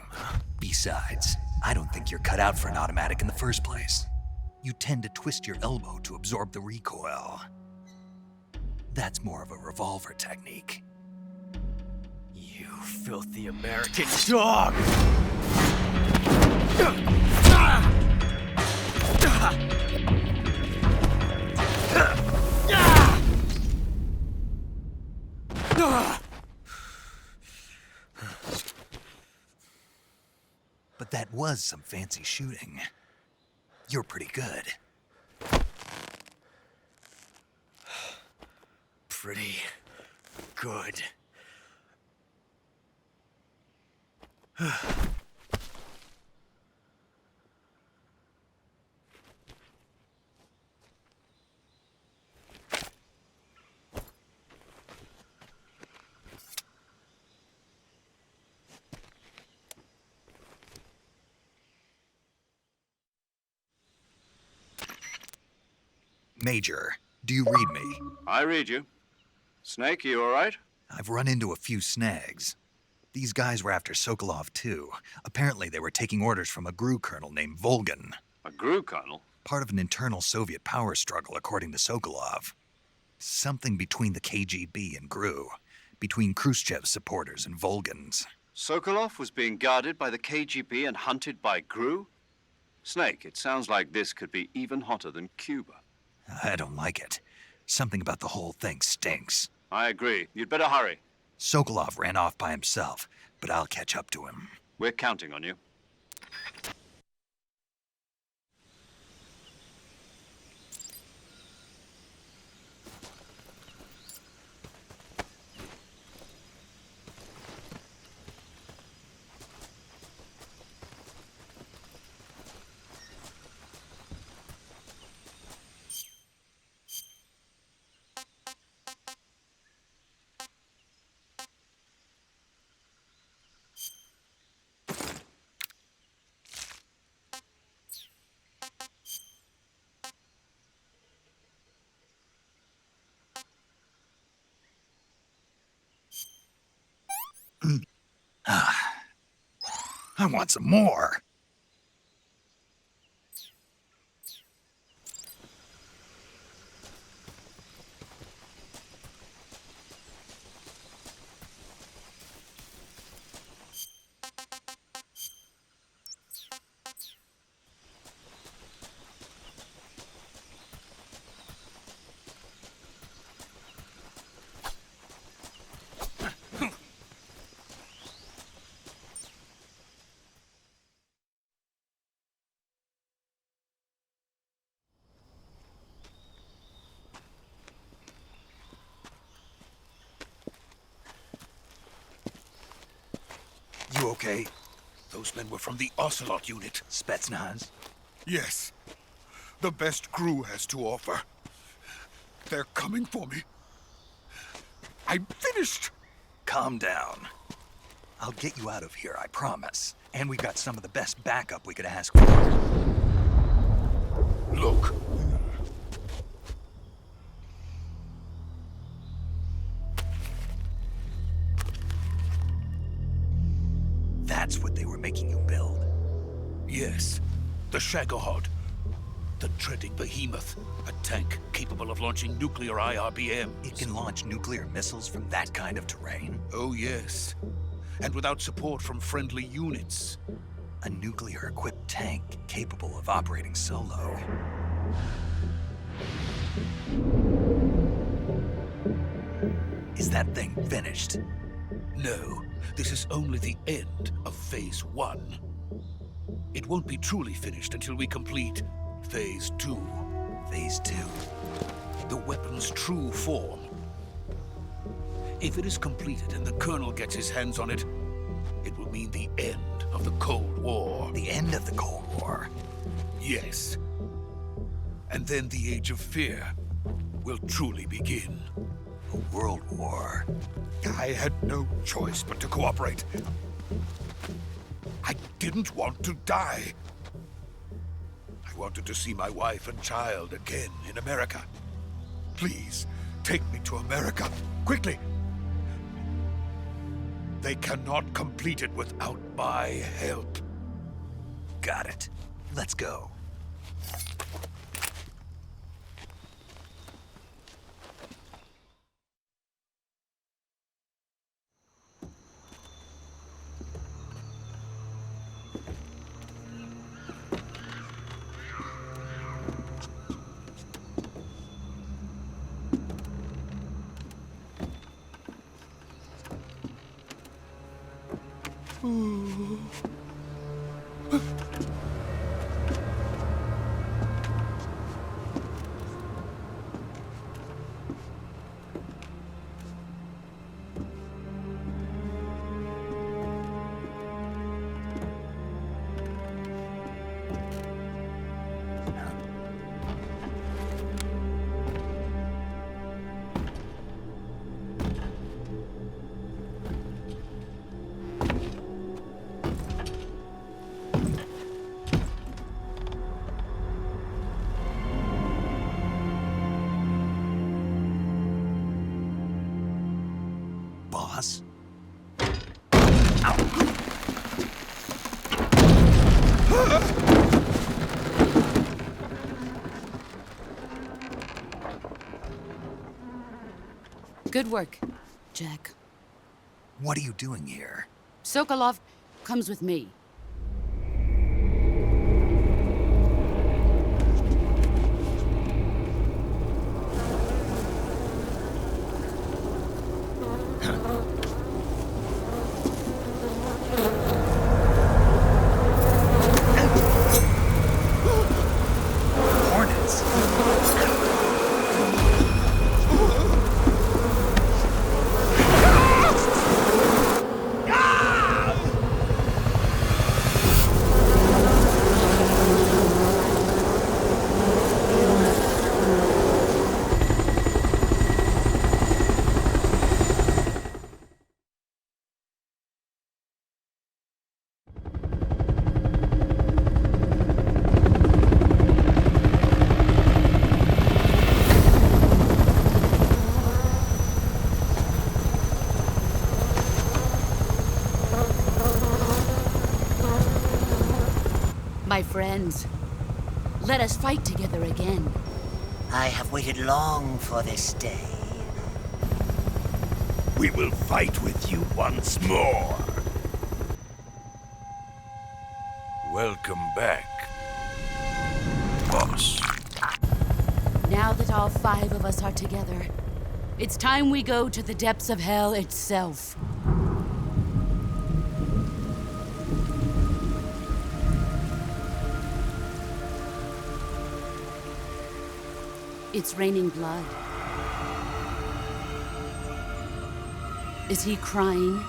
Besides, I don't think you're cut out for an automatic in the first place. You tend to twist your elbow to absorb the recoil. That's more of a revolver technique. You filthy American dog! But that was some fancy shooting. You're pretty good. Pretty good. Major, do you read me? I read you. Snake, you all right? I've run into a few snags. These guys were after Sokolov, too. Apparently, they were taking orders from a GRU colonel named Volgin. A GRU colonel? Part of an internal Soviet power struggle, according to Sokolov. Something between the KGB and GRU. Between Khrushchev's supporters and Volgin's. Sokolov was being guarded by the KGB and hunted by GRU? Snake, it sounds like this could be even hotter than Cuba. I don't like it. Something about the whole thing stinks. I agree. You'd better hurry. Sokolov ran off by himself, but I'll catch up to him. We're counting on you. I want some more. You okay? Those men were from the Ocelot unit. Spetsnaz? Yes. The best GRU has to offer. They're coming for me. I'm finished. Calm down. I'll get you out of here, I promise. And we got some of the best backup we could ask for. Look. That's what they were making you build. Yes. The Shagohod. The dreading behemoth. A tank capable of launching nuclear IRBMs. It can launch nuclear missiles from that kind of terrain? Oh, yes. And without support from friendly units. A nuclear-equipped tank capable of operating solo. Is that thing finished? No. This is only the end of Phase 1. It won't be truly finished until we complete Phase 2. Phase 2? The weapon's true form. If it is completed and the Colonel gets his hands on it, it will mean the end of the Cold War. The end of the Cold War? Yes. And then the Age of Fear will truly begin. A world war? I had no choice but to cooperate. I didn't want to die. I wanted to see my wife and child again in America. Please, take me to America, quickly! They cannot complete it without my help. Got it. Let's go. Boss? Good work, Jack. What are you doing here? Sokolov comes with me. Hornets? My friends, let us fight together again. I have waited long for this day. We will fight with you once more. Welcome back, boss. Now that all 5 of us are together, it's time we go to the depths of hell itself. It's raining blood. Is he crying?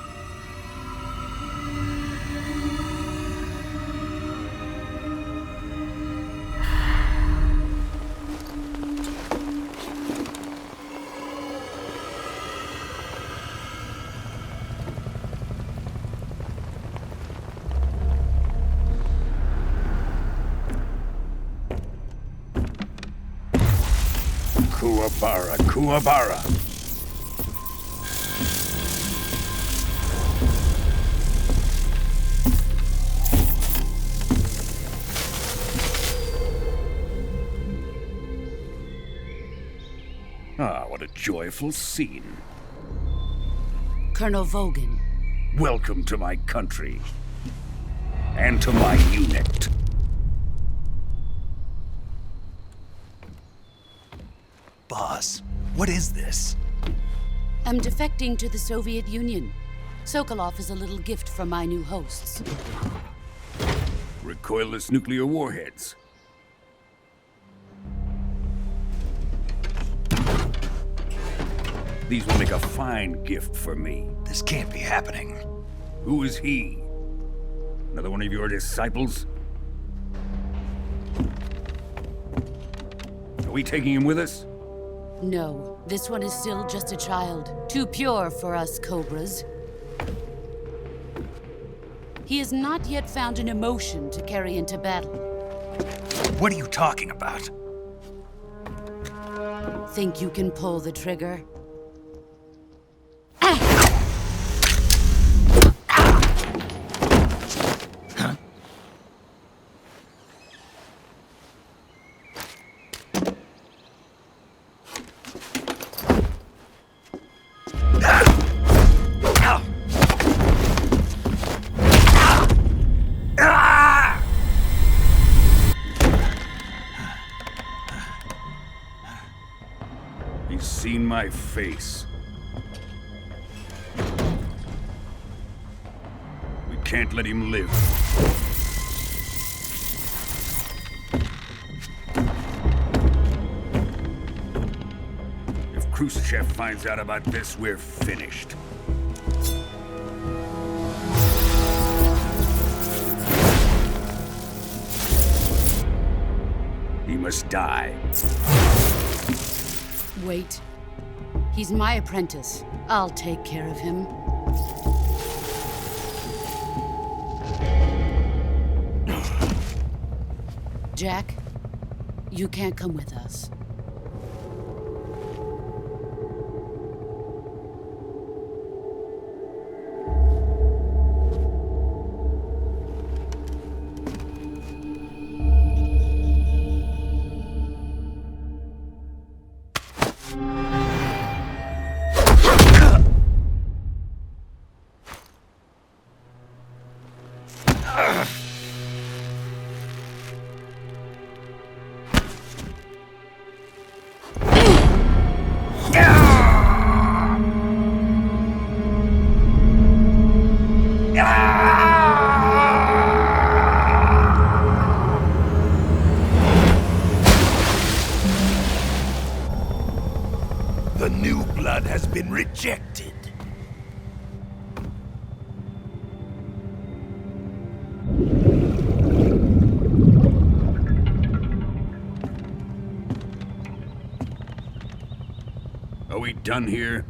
Kuwabara, Kuwabara. Ah, what a joyful scene. Colonel Volgin. Welcome to my country. And to my unit. Boss, what is this? I'm defecting to the Soviet Union. Sokolov is a little gift from my new hosts. Recoilless nuclear warheads. These will make a fine gift for me. This can't be happening. Who is he? Another one of your disciples? Are we taking him with us? No, this one is still just a child. Too pure for us Cobras. He has not yet found an emotion to carry into battle. What are you talking about? Think you can pull the trigger? He's seen my face. We can't let him live. If Khrushchev finds out about this, we're finished. He must die. Wait. He's my apprentice. I'll take care of him. Jack, you can't come with us. The new blood has been rejected. Are we done here?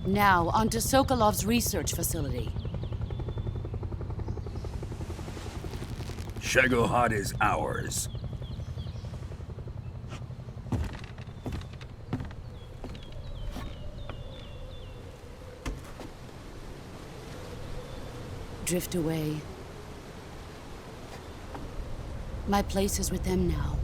Now, onto Sokolov's research facility. Shagohod is ours. Drift away. My place is with them now.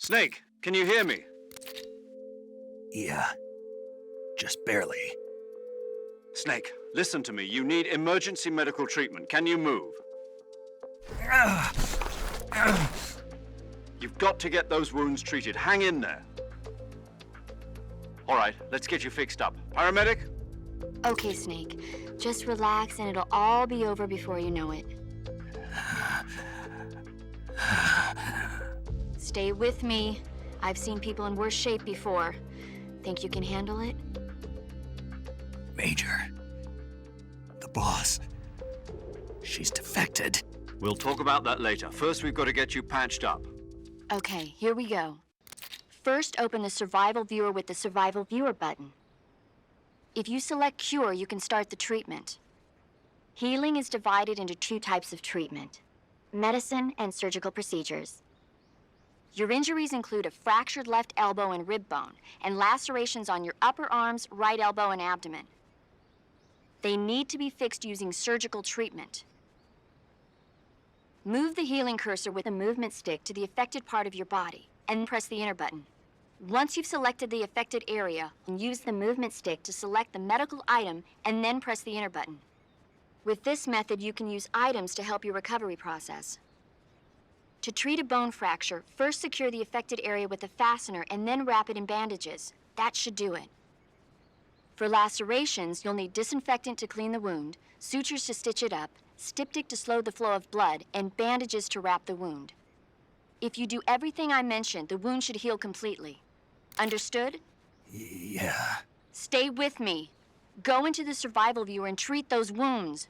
Snake, can you hear me? Yeah, just barely. Snake, listen to me. You need emergency medical treatment. Can you move? You've got to get those wounds treated. Hang in there. All right, let's get you fixed up. Paramedic? Okay, Snake. Just relax and it'll all be over before you know it. Stay with me. I've seen people in worse shape before. Think you can handle it? Major. The boss. She's defected. We'll talk about that later. First, we've got to get you patched up. Okay, here we go. First, open the Survival Viewer with the Survival Viewer button. If you select Cure, you can start the treatment. Healing is divided into two types of treatment: medicine and surgical procedures. Your injuries include a fractured left elbow and rib bone, and lacerations on your upper arms, right elbow, and abdomen. They need to be fixed using surgical treatment. Move the healing cursor with a movement stick to the affected part of your body, and press the enter button. Once you've selected the affected area, use the movement stick to select the medical item, and then press the enter button. With this method, you can use items to help your recovery process. To treat a bone fracture, first secure the affected area with a fastener and then wrap it in bandages. That should do it. For lacerations, you'll need disinfectant to clean the wound, sutures to stitch it up, styptic to slow the flow of blood, and bandages to wrap the wound. If you do everything I mentioned, the wound should heal completely. Understood? Yeah. Stay with me. Go into the survival viewer and treat those wounds.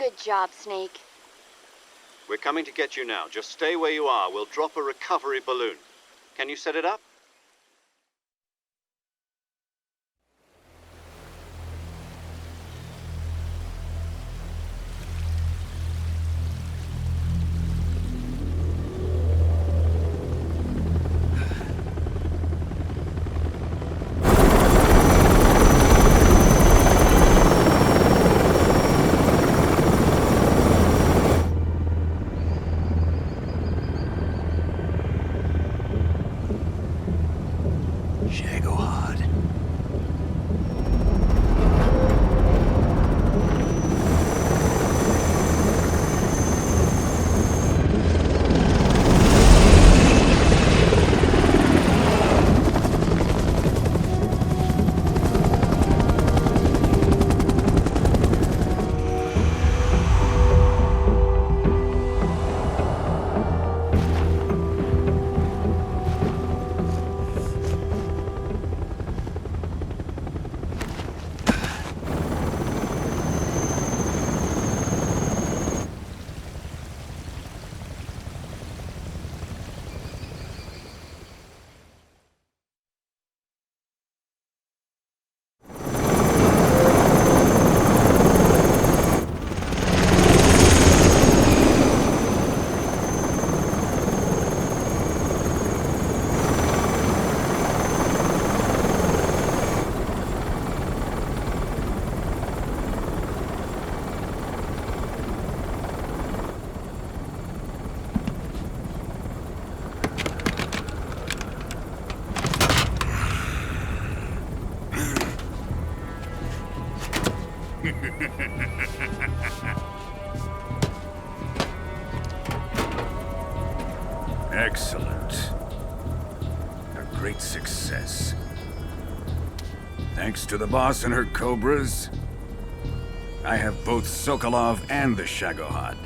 Good job, Snake. We're coming to get you now. Just stay where you are. We'll drop a recovery balloon. Can you set it up? Excellent. A great success. Thanks to the boss and her cobras, I have both Sokolov and the Shagohod.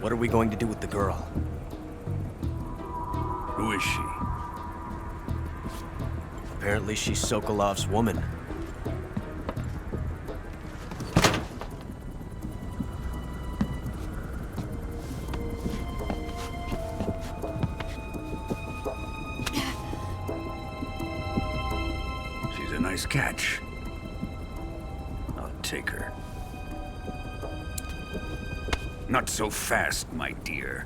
What are we going to do with the girl? Who is she? Apparently she's Sokolov's woman. She's a nice catch. I'll take her. Not so fast, my dear.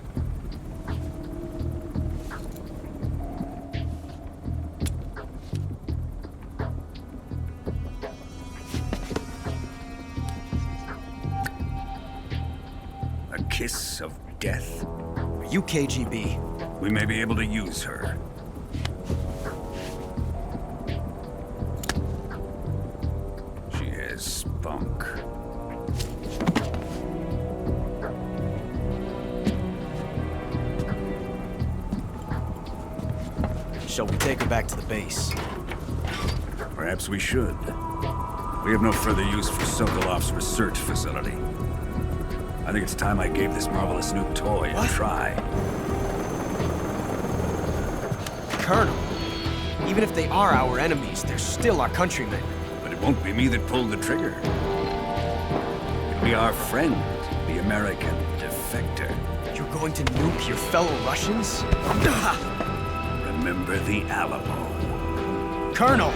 A kiss of death? Are you KGB? We may be able to use her. She has spunk. Shall we take her back to the base? Perhaps we should. We have no further use for Sokolov's research facility. I think it's time I gave this marvelous new toy a try. Colonel, even if they are our enemies, they're still our countrymen. But it won't be me that pulled the trigger. It'll be our friend, the American defector. You're going to nuke your fellow Russians? Remember the Alamo. Colonel!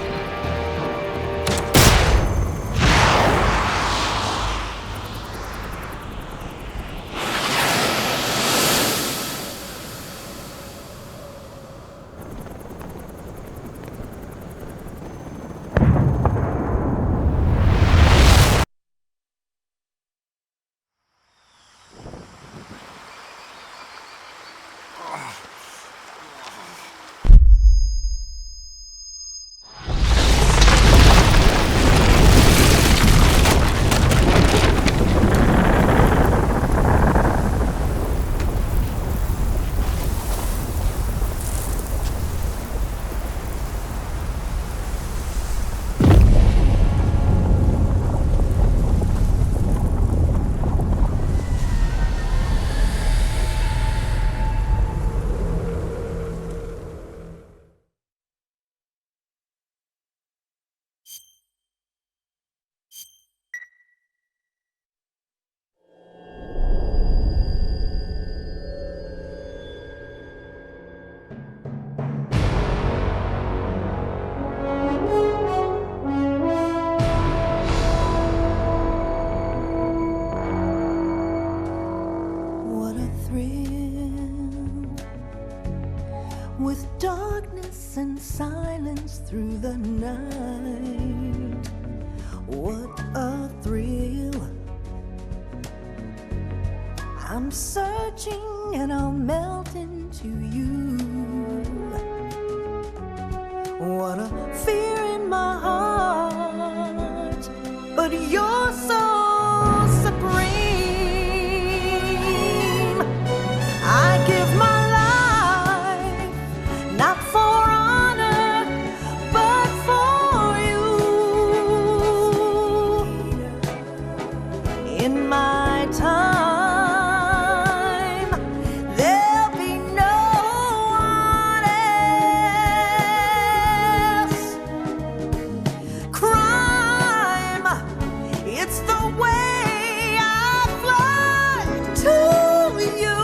and silence through the night. What a thrill. I'm searching and I'll melt into you. What a fear in my heart, but you're so supreme. I give my life, not for honor, but for you. In my time, there'll be no one else. Crime, it's the way I fly to you.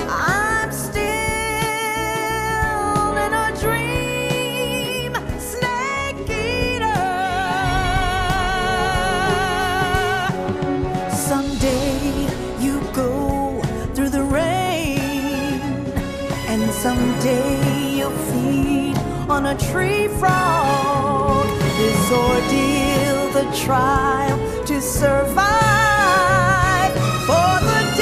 I'm still in a dream, snake eater. Someday you go through the rain, and someday you'll feed on a tree frog. This ordeal, the trial to survive for the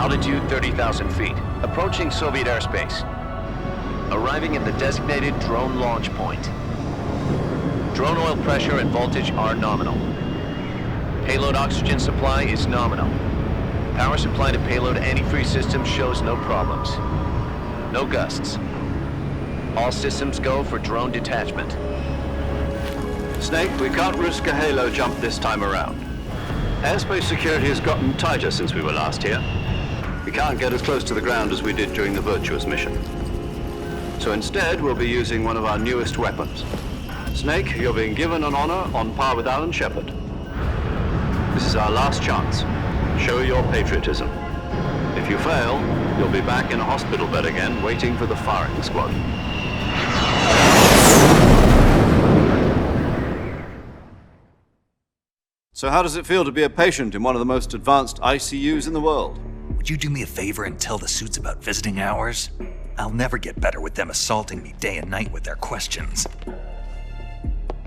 Altitude 30,000 feet. Approaching Soviet airspace. Arriving at the designated drone launch point. Drone oil pressure and voltage are nominal. Payload oxygen supply is nominal. Power supply to payload antifreeze system shows no problems. No gusts. All systems go for drone detachment. Snake, we can't risk a halo jump this time around. Airspace security has gotten tighter since we were last here. We can't get as close to the ground as we did during the Virtuos mission. So instead, we'll be using one of our newest weapons. Snake, you're being given an honor on par with Alan Shepard. This is our last chance. Show your patriotism. If you fail, you'll be back in a hospital bed again, waiting for the firing squad. So how does it feel to be a patient in one of the most advanced ICUs in the world? Would you do me a favor and tell the suits about visiting hours? I'll never get better with them assaulting me day and night with their questions.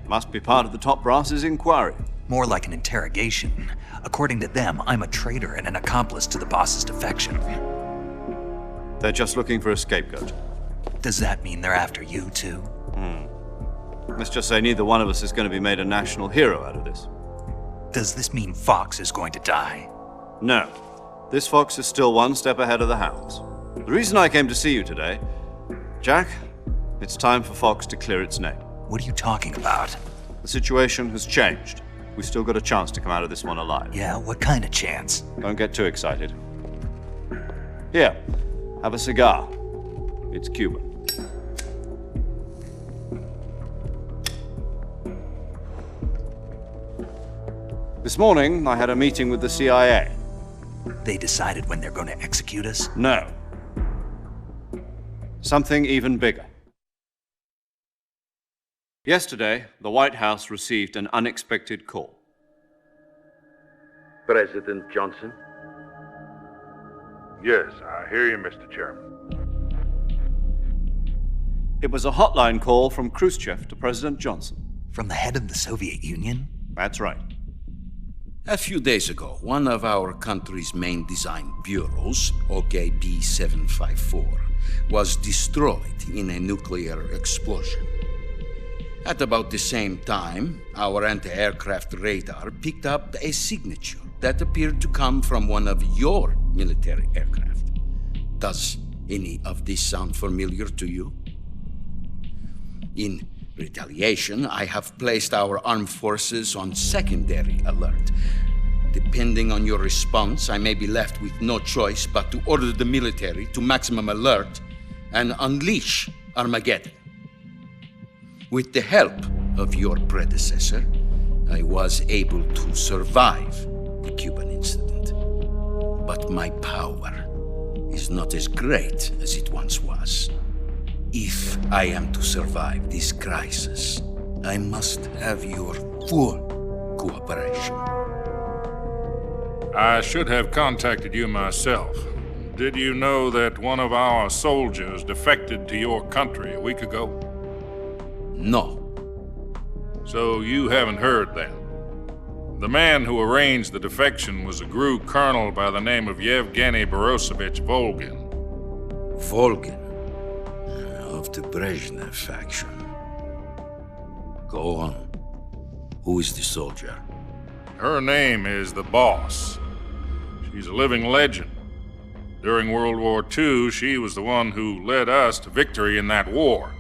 Must be part of the top brass's inquiry. More like an interrogation. According to them, I'm a traitor and an accomplice to the boss's defection. They're just looking for a scapegoat. Does that mean they're after you, too? Let's just say neither one of us is going to be made a national hero out of this. Does this mean Fox is going to die? No. This Fox is still one step ahead of the hounds. The reason I came to see you today, Jack, it's time for Fox to clear its name. What are you talking about? The situation has changed. We've still got a chance to come out of this one alive. Yeah, what kind of chance? Don't get too excited. Here, have a cigar. It's Cuban. This morning, I had a meeting with the CIA. They decided when they're going to execute us? No. Something even bigger. Yesterday, the White House received an unexpected call. President Johnson? Yes, I hear you, Mr. Chairman. It was a hotline call from Khrushchev to President Johnson. From the head of the Soviet Union? That's right. A few days ago, one of our country's main design bureaus, OKB 754, was destroyed in a nuclear explosion. At about the same time, our anti-aircraft radar picked up a signature that appeared to come from one of your military aircraft. Does any of this sound familiar to you? In retaliation, I have placed our armed forces on secondary alert. Depending on your response, I may be left with no choice but to order the military to maximum alert and unleash Armageddon. With the help of your predecessor, I was able to survive the Cuban incident. But my power is not as great as it once was. If I am to survive this crisis, I must have your full cooperation. I should have contacted you myself. Did you know that one of our soldiers defected to your country a week ago? No. So you haven't heard then. The man who arranged the defection was a GRU colonel by the name of Yevgeny Borisovitch Volgin. Volgin? Of the Brezhnev faction. Go on. Who is the soldier? Her name is the Boss. She's a living legend. During World War II, she was the one who led us to victory in that war.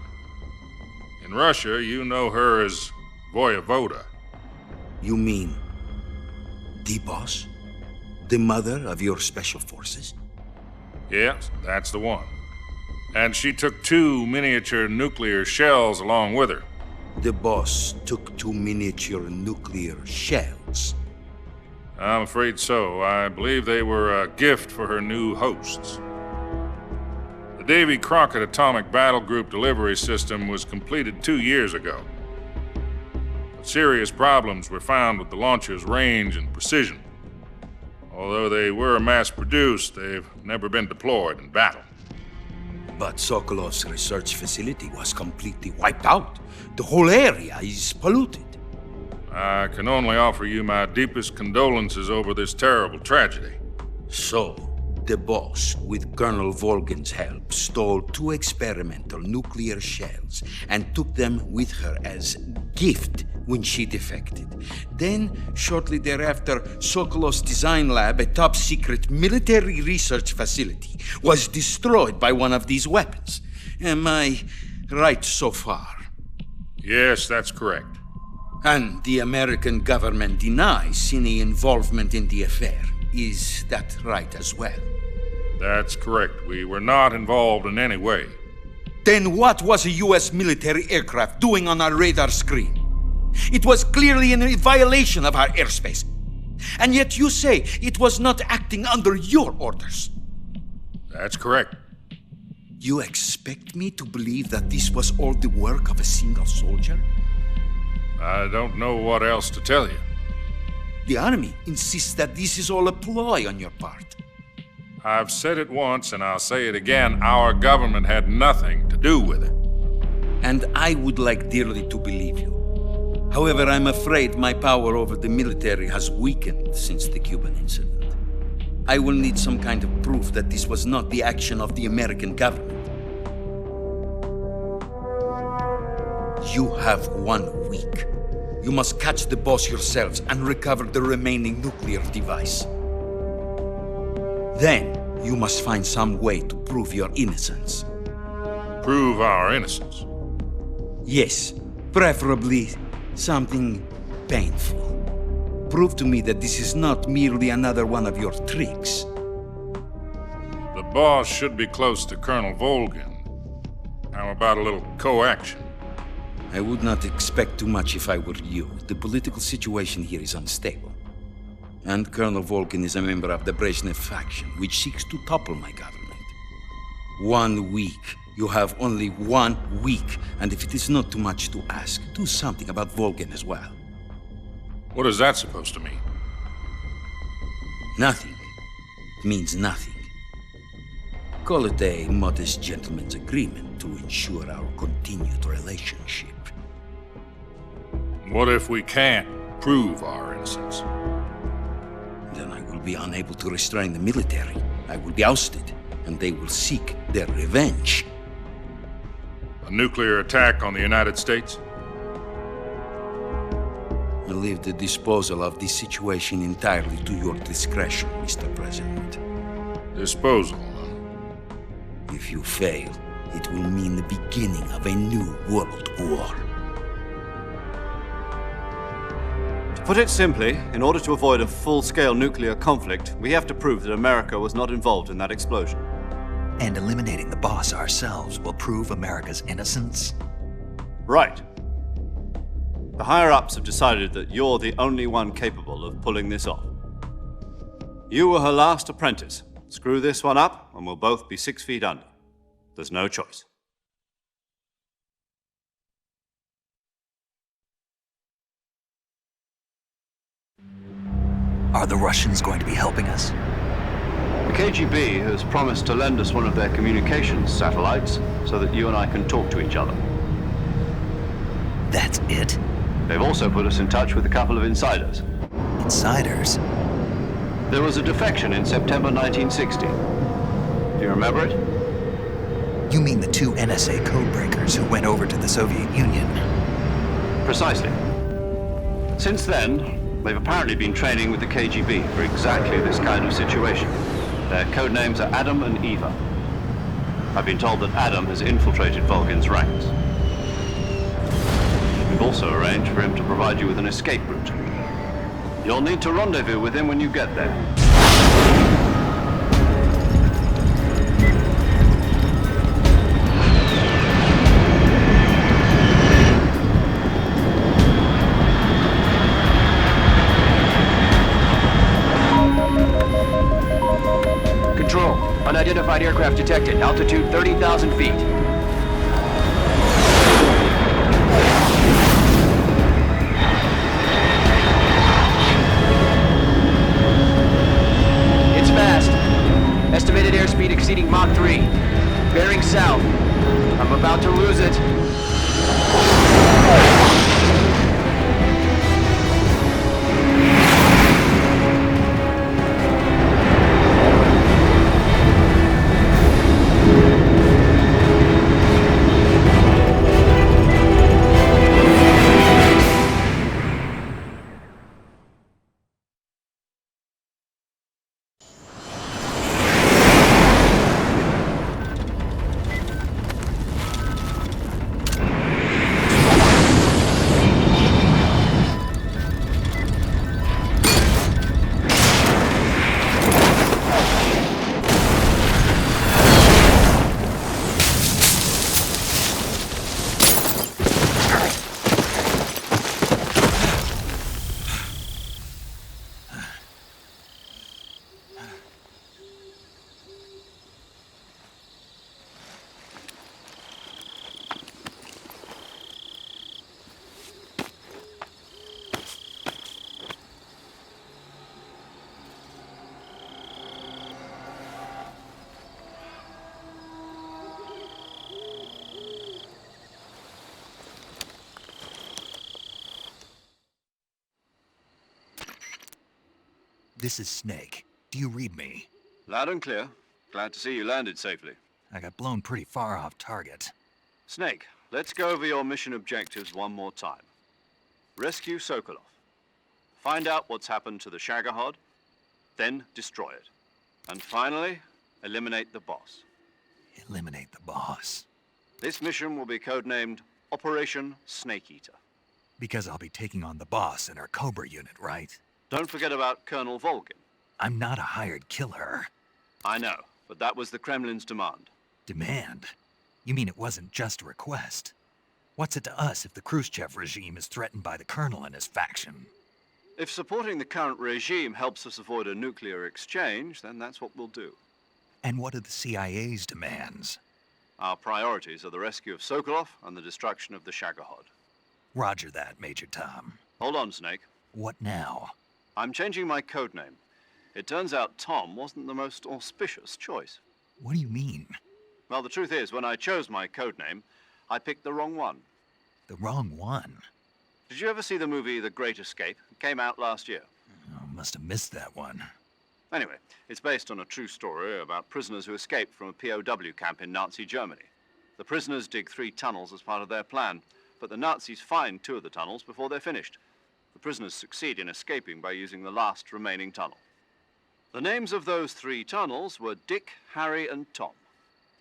In Russia, you know her as Voyevoda. You mean the Boss? The mother of your special forces? Yes, that's the one. And she took 2 miniature nuclear shells along with her. The Boss took 2 miniature nuclear shells? I'm afraid so. I believe they were a gift for her new hosts. The Davy Crockett Atomic Battle Group delivery system was completed 2 years ago. But serious problems were found with the launcher's range and precision. Although they were mass-produced, they've never been deployed in battle. But Sokolov's research facility was completely wiped out. The whole area is polluted. I can only offer you my deepest condolences over this terrible tragedy. So, The boss, with Colonel Volgin's help, stole 2 experimental nuclear shells and took them with her as gift when she defected. Then, shortly thereafter, Sokolov's design lab, a top-secret military research facility, was destroyed by one of these weapons. Am I right so far? Yes, that's correct. And the American government denies any involvement in the affair. Is that right as well? That's correct. We were not involved in any way. Then what was a U.S. military aircraft doing on our radar screen? It was clearly in violation of our airspace. And yet you say it was not acting under your orders. That's correct. You expect me to believe that this was all the work of a single soldier? I don't know what else to tell you. The Army insists that this is all a ploy on your part. I've said it once and I'll say it again. Our government had nothing to do with it. And I would like dearly to believe you. However, I'm afraid my power over the military has weakened since the Cuban incident. I will need some kind of proof that this was not the action of the American government. You have 1 week. You must catch the boss yourselves and recover the remaining nuclear device. Then, you must find some way to prove your innocence. Prove our innocence? Yes, preferably something painful. Prove to me that this is not merely another one of your tricks. The boss should be close to Colonel Volgin. How about a little co-action? I would not expect too much if I were you. The political situation here is unstable. And Colonel Volgin is a member of the Brezhnev faction, which seeks to topple my government. 1 week. You have only 1 week, and if it is not too much to ask, do something about Volgin as well. What is that supposed to mean? Nothing. It means nothing. Call it a modest gentleman's agreement to ensure our continued relationship. What if we can't prove our innocence? Then I will be unable to restrain the military. I will be ousted, and they will seek their revenge. A nuclear attack on the United States? I leave the disposal of this situation entirely to your discretion, Mr. President. Disposal? If you fail, it will mean the beginning of a new world war. To put it simply, in order to avoid a full-scale nuclear conflict, we have to prove that America was not involved in that explosion. And eliminating the boss ourselves will prove America's innocence? Right. The higher-ups have decided that you're the only one capable of pulling this off. You were her last apprentice. Screw this one up, and we'll both be 6 feet under. There's no choice. Are the Russians going to be helping us? The KGB has promised to lend us one of their communications satellites so that you and I can talk to each other. That's it? They've also put us in touch with a couple of insiders. Insiders? There was a defection in September 1960. Do you remember it? You mean the 2 NSA codebreakers who went over to the Soviet Union? Precisely. Since then, they've apparently been training with the KGB for exactly this kind of situation. Their code names are Adam and Eva. I've been told that Adam has infiltrated Volgin's ranks. We've also arranged for him to provide you with an escape route. You'll need to rendezvous with him when you get there. Control. Unidentified aircraft detected. Altitude 30,000 feet. It's fast. Estimated airspeed exceeding Mach 3. Bearing south. I'm about to lose it. This is Snake. Do you read me? Loud and clear. Glad to see you landed safely. I got blown pretty far off target. Snake, let's go over your mission objectives one more time. Rescue Sokolov. Find out what's happened to the Shagohod, then destroy it. And finally, eliminate the boss. Eliminate the boss. This mission will be codenamed Operation Snake Eater. Because I'll be taking on the boss in our Cobra unit, right? Don't forget about Colonel Volgin. I'm not a hired killer. I know, but that was the Kremlin's demand. Demand? You mean it wasn't just a request? What's it to us if the Khrushchev regime is threatened by the Colonel and his faction? If supporting the current regime helps us avoid a nuclear exchange, then that's what we'll do. And what are the CIA's demands? Our priorities are the rescue of Sokolov and the destruction of the Shagohod. Roger that, Major Tom. Hold on, Snake. What now? I'm changing my codename. It turns out Tom wasn't the most auspicious choice. What do you mean? Well, the truth is, when I chose my codename, I picked the wrong one. The wrong one? Did you ever see the movie The Great Escape? It came out last year. Oh, must have missed that one. Anyway, it's based on a true story about prisoners who escaped from a POW camp in Nazi Germany. The prisoners dig 3 tunnels as part of their plan, but the Nazis find 2 of the tunnels before they're finished. The prisoners succeed in escaping by using the last remaining tunnel. The names of those 3 tunnels were Dick, Harry, and Tom.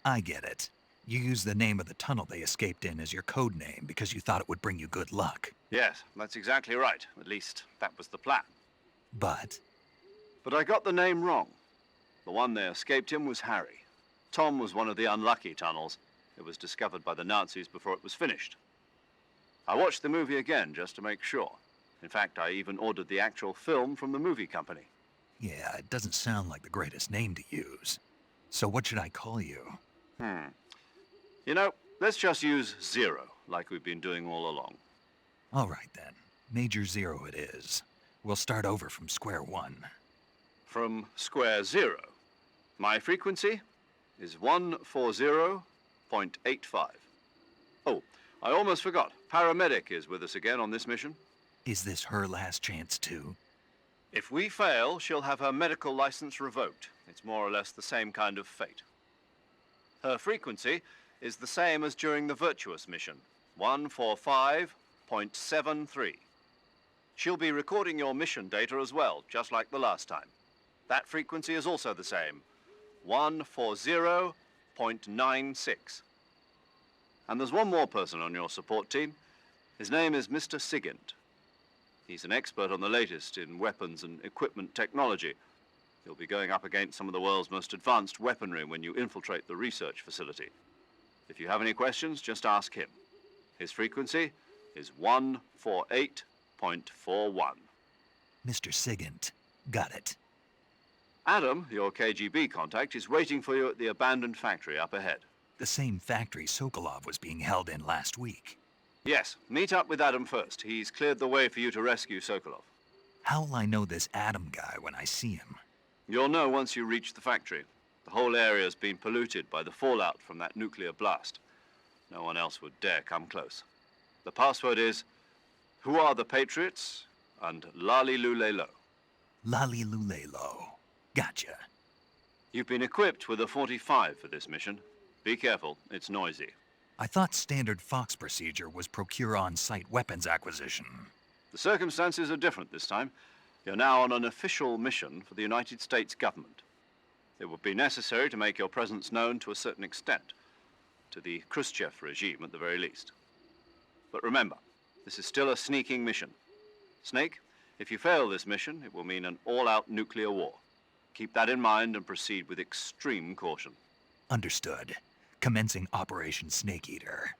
I get it. You used the name of the tunnel they escaped in as your code name because you thought it would bring you good luck. Yes, that's exactly right. At least, that was the plan. But I got the name wrong. The one they escaped in was Harry. Tom was one of the unlucky tunnels. It was discovered by the Nazis before it was finished. I watched the movie again just to make sure. In fact, I even ordered the actual film from the movie company. yeah, it doesn't sound like the greatest name to use. So what should I call you? You know, let's just use Zero, like we've been doing all along. All right, then. Major Zero it is. We'll start over from square one. From square zero. My frequency is 140.85. Oh, I almost forgot. Paramedic is with us again on this mission. Is this her last chance, too? If we fail, she'll have her medical license revoked. It's more or less the same kind of fate. Her frequency is the same as during the Virtuos mission, 145.73. She'll be recording your mission data as well, just like the last time. That frequency is also the same, 140.96. And there's one more person on your support team. His name is Mr. Sigint. He's an expert on the latest in weapons and equipment technology. He'll be going up against some of the world's most advanced weaponry when you infiltrate the research facility. If you have any questions, just ask him. His frequency is 148.41. Mr. Sigint. Got it. Adam, your KGB contact, is waiting for you at the abandoned factory up ahead. The same factory Sokolov was being held in last week. Yes, meet up with Adam first. He's cleared the way for you to rescue Sokolov. How will I know this Adam guy when I see him? You'll know once you reach the factory. The whole area's been polluted by the fallout from that nuclear blast. No one else would dare come close. The password is, "Who are the Patriots?" and Lali Lulelo. Lali Lulelo. Gotcha. You've been equipped with a 45 for this mission. Be careful, it's noisy. I thought standard Fox procedure was procure on-site weapons acquisition. The circumstances are different this time. You're now on an official mission for the United States government. It would be necessary to make your presence known to a certain extent, to the Khrushchev regime at the very least. But remember, this is still a sneaking mission. Snake, if you fail this mission, it will mean an all-out nuclear war. Keep that in mind and proceed with extreme caution. Understood. Commencing Operation Snake Eater.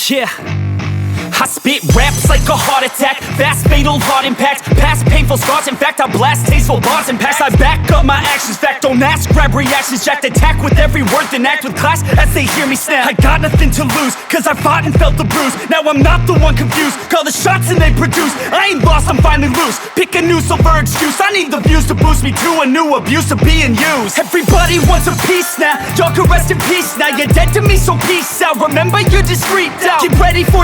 Yeah, I spit raps like a heart attack. Fast fatal heart impacts, past painful scars. In fact, I blast tasteful bars and packs. I back up my actions, fact don't ask, grab reactions. Jacked attack with every word, then act with class as they hear me snap. I got nothing to lose, cause I fought and felt the bruise. Now I'm not the one confused, call the shots and they produce. I ain't lost, I'm finally loose. Pick a new silver excuse, I need the views to boost me to a new abuse of being used. Everybody wants a piece now, y'all can rest in peace now. You're dead to me, so peace out. Remember you're discreet out. Get ready for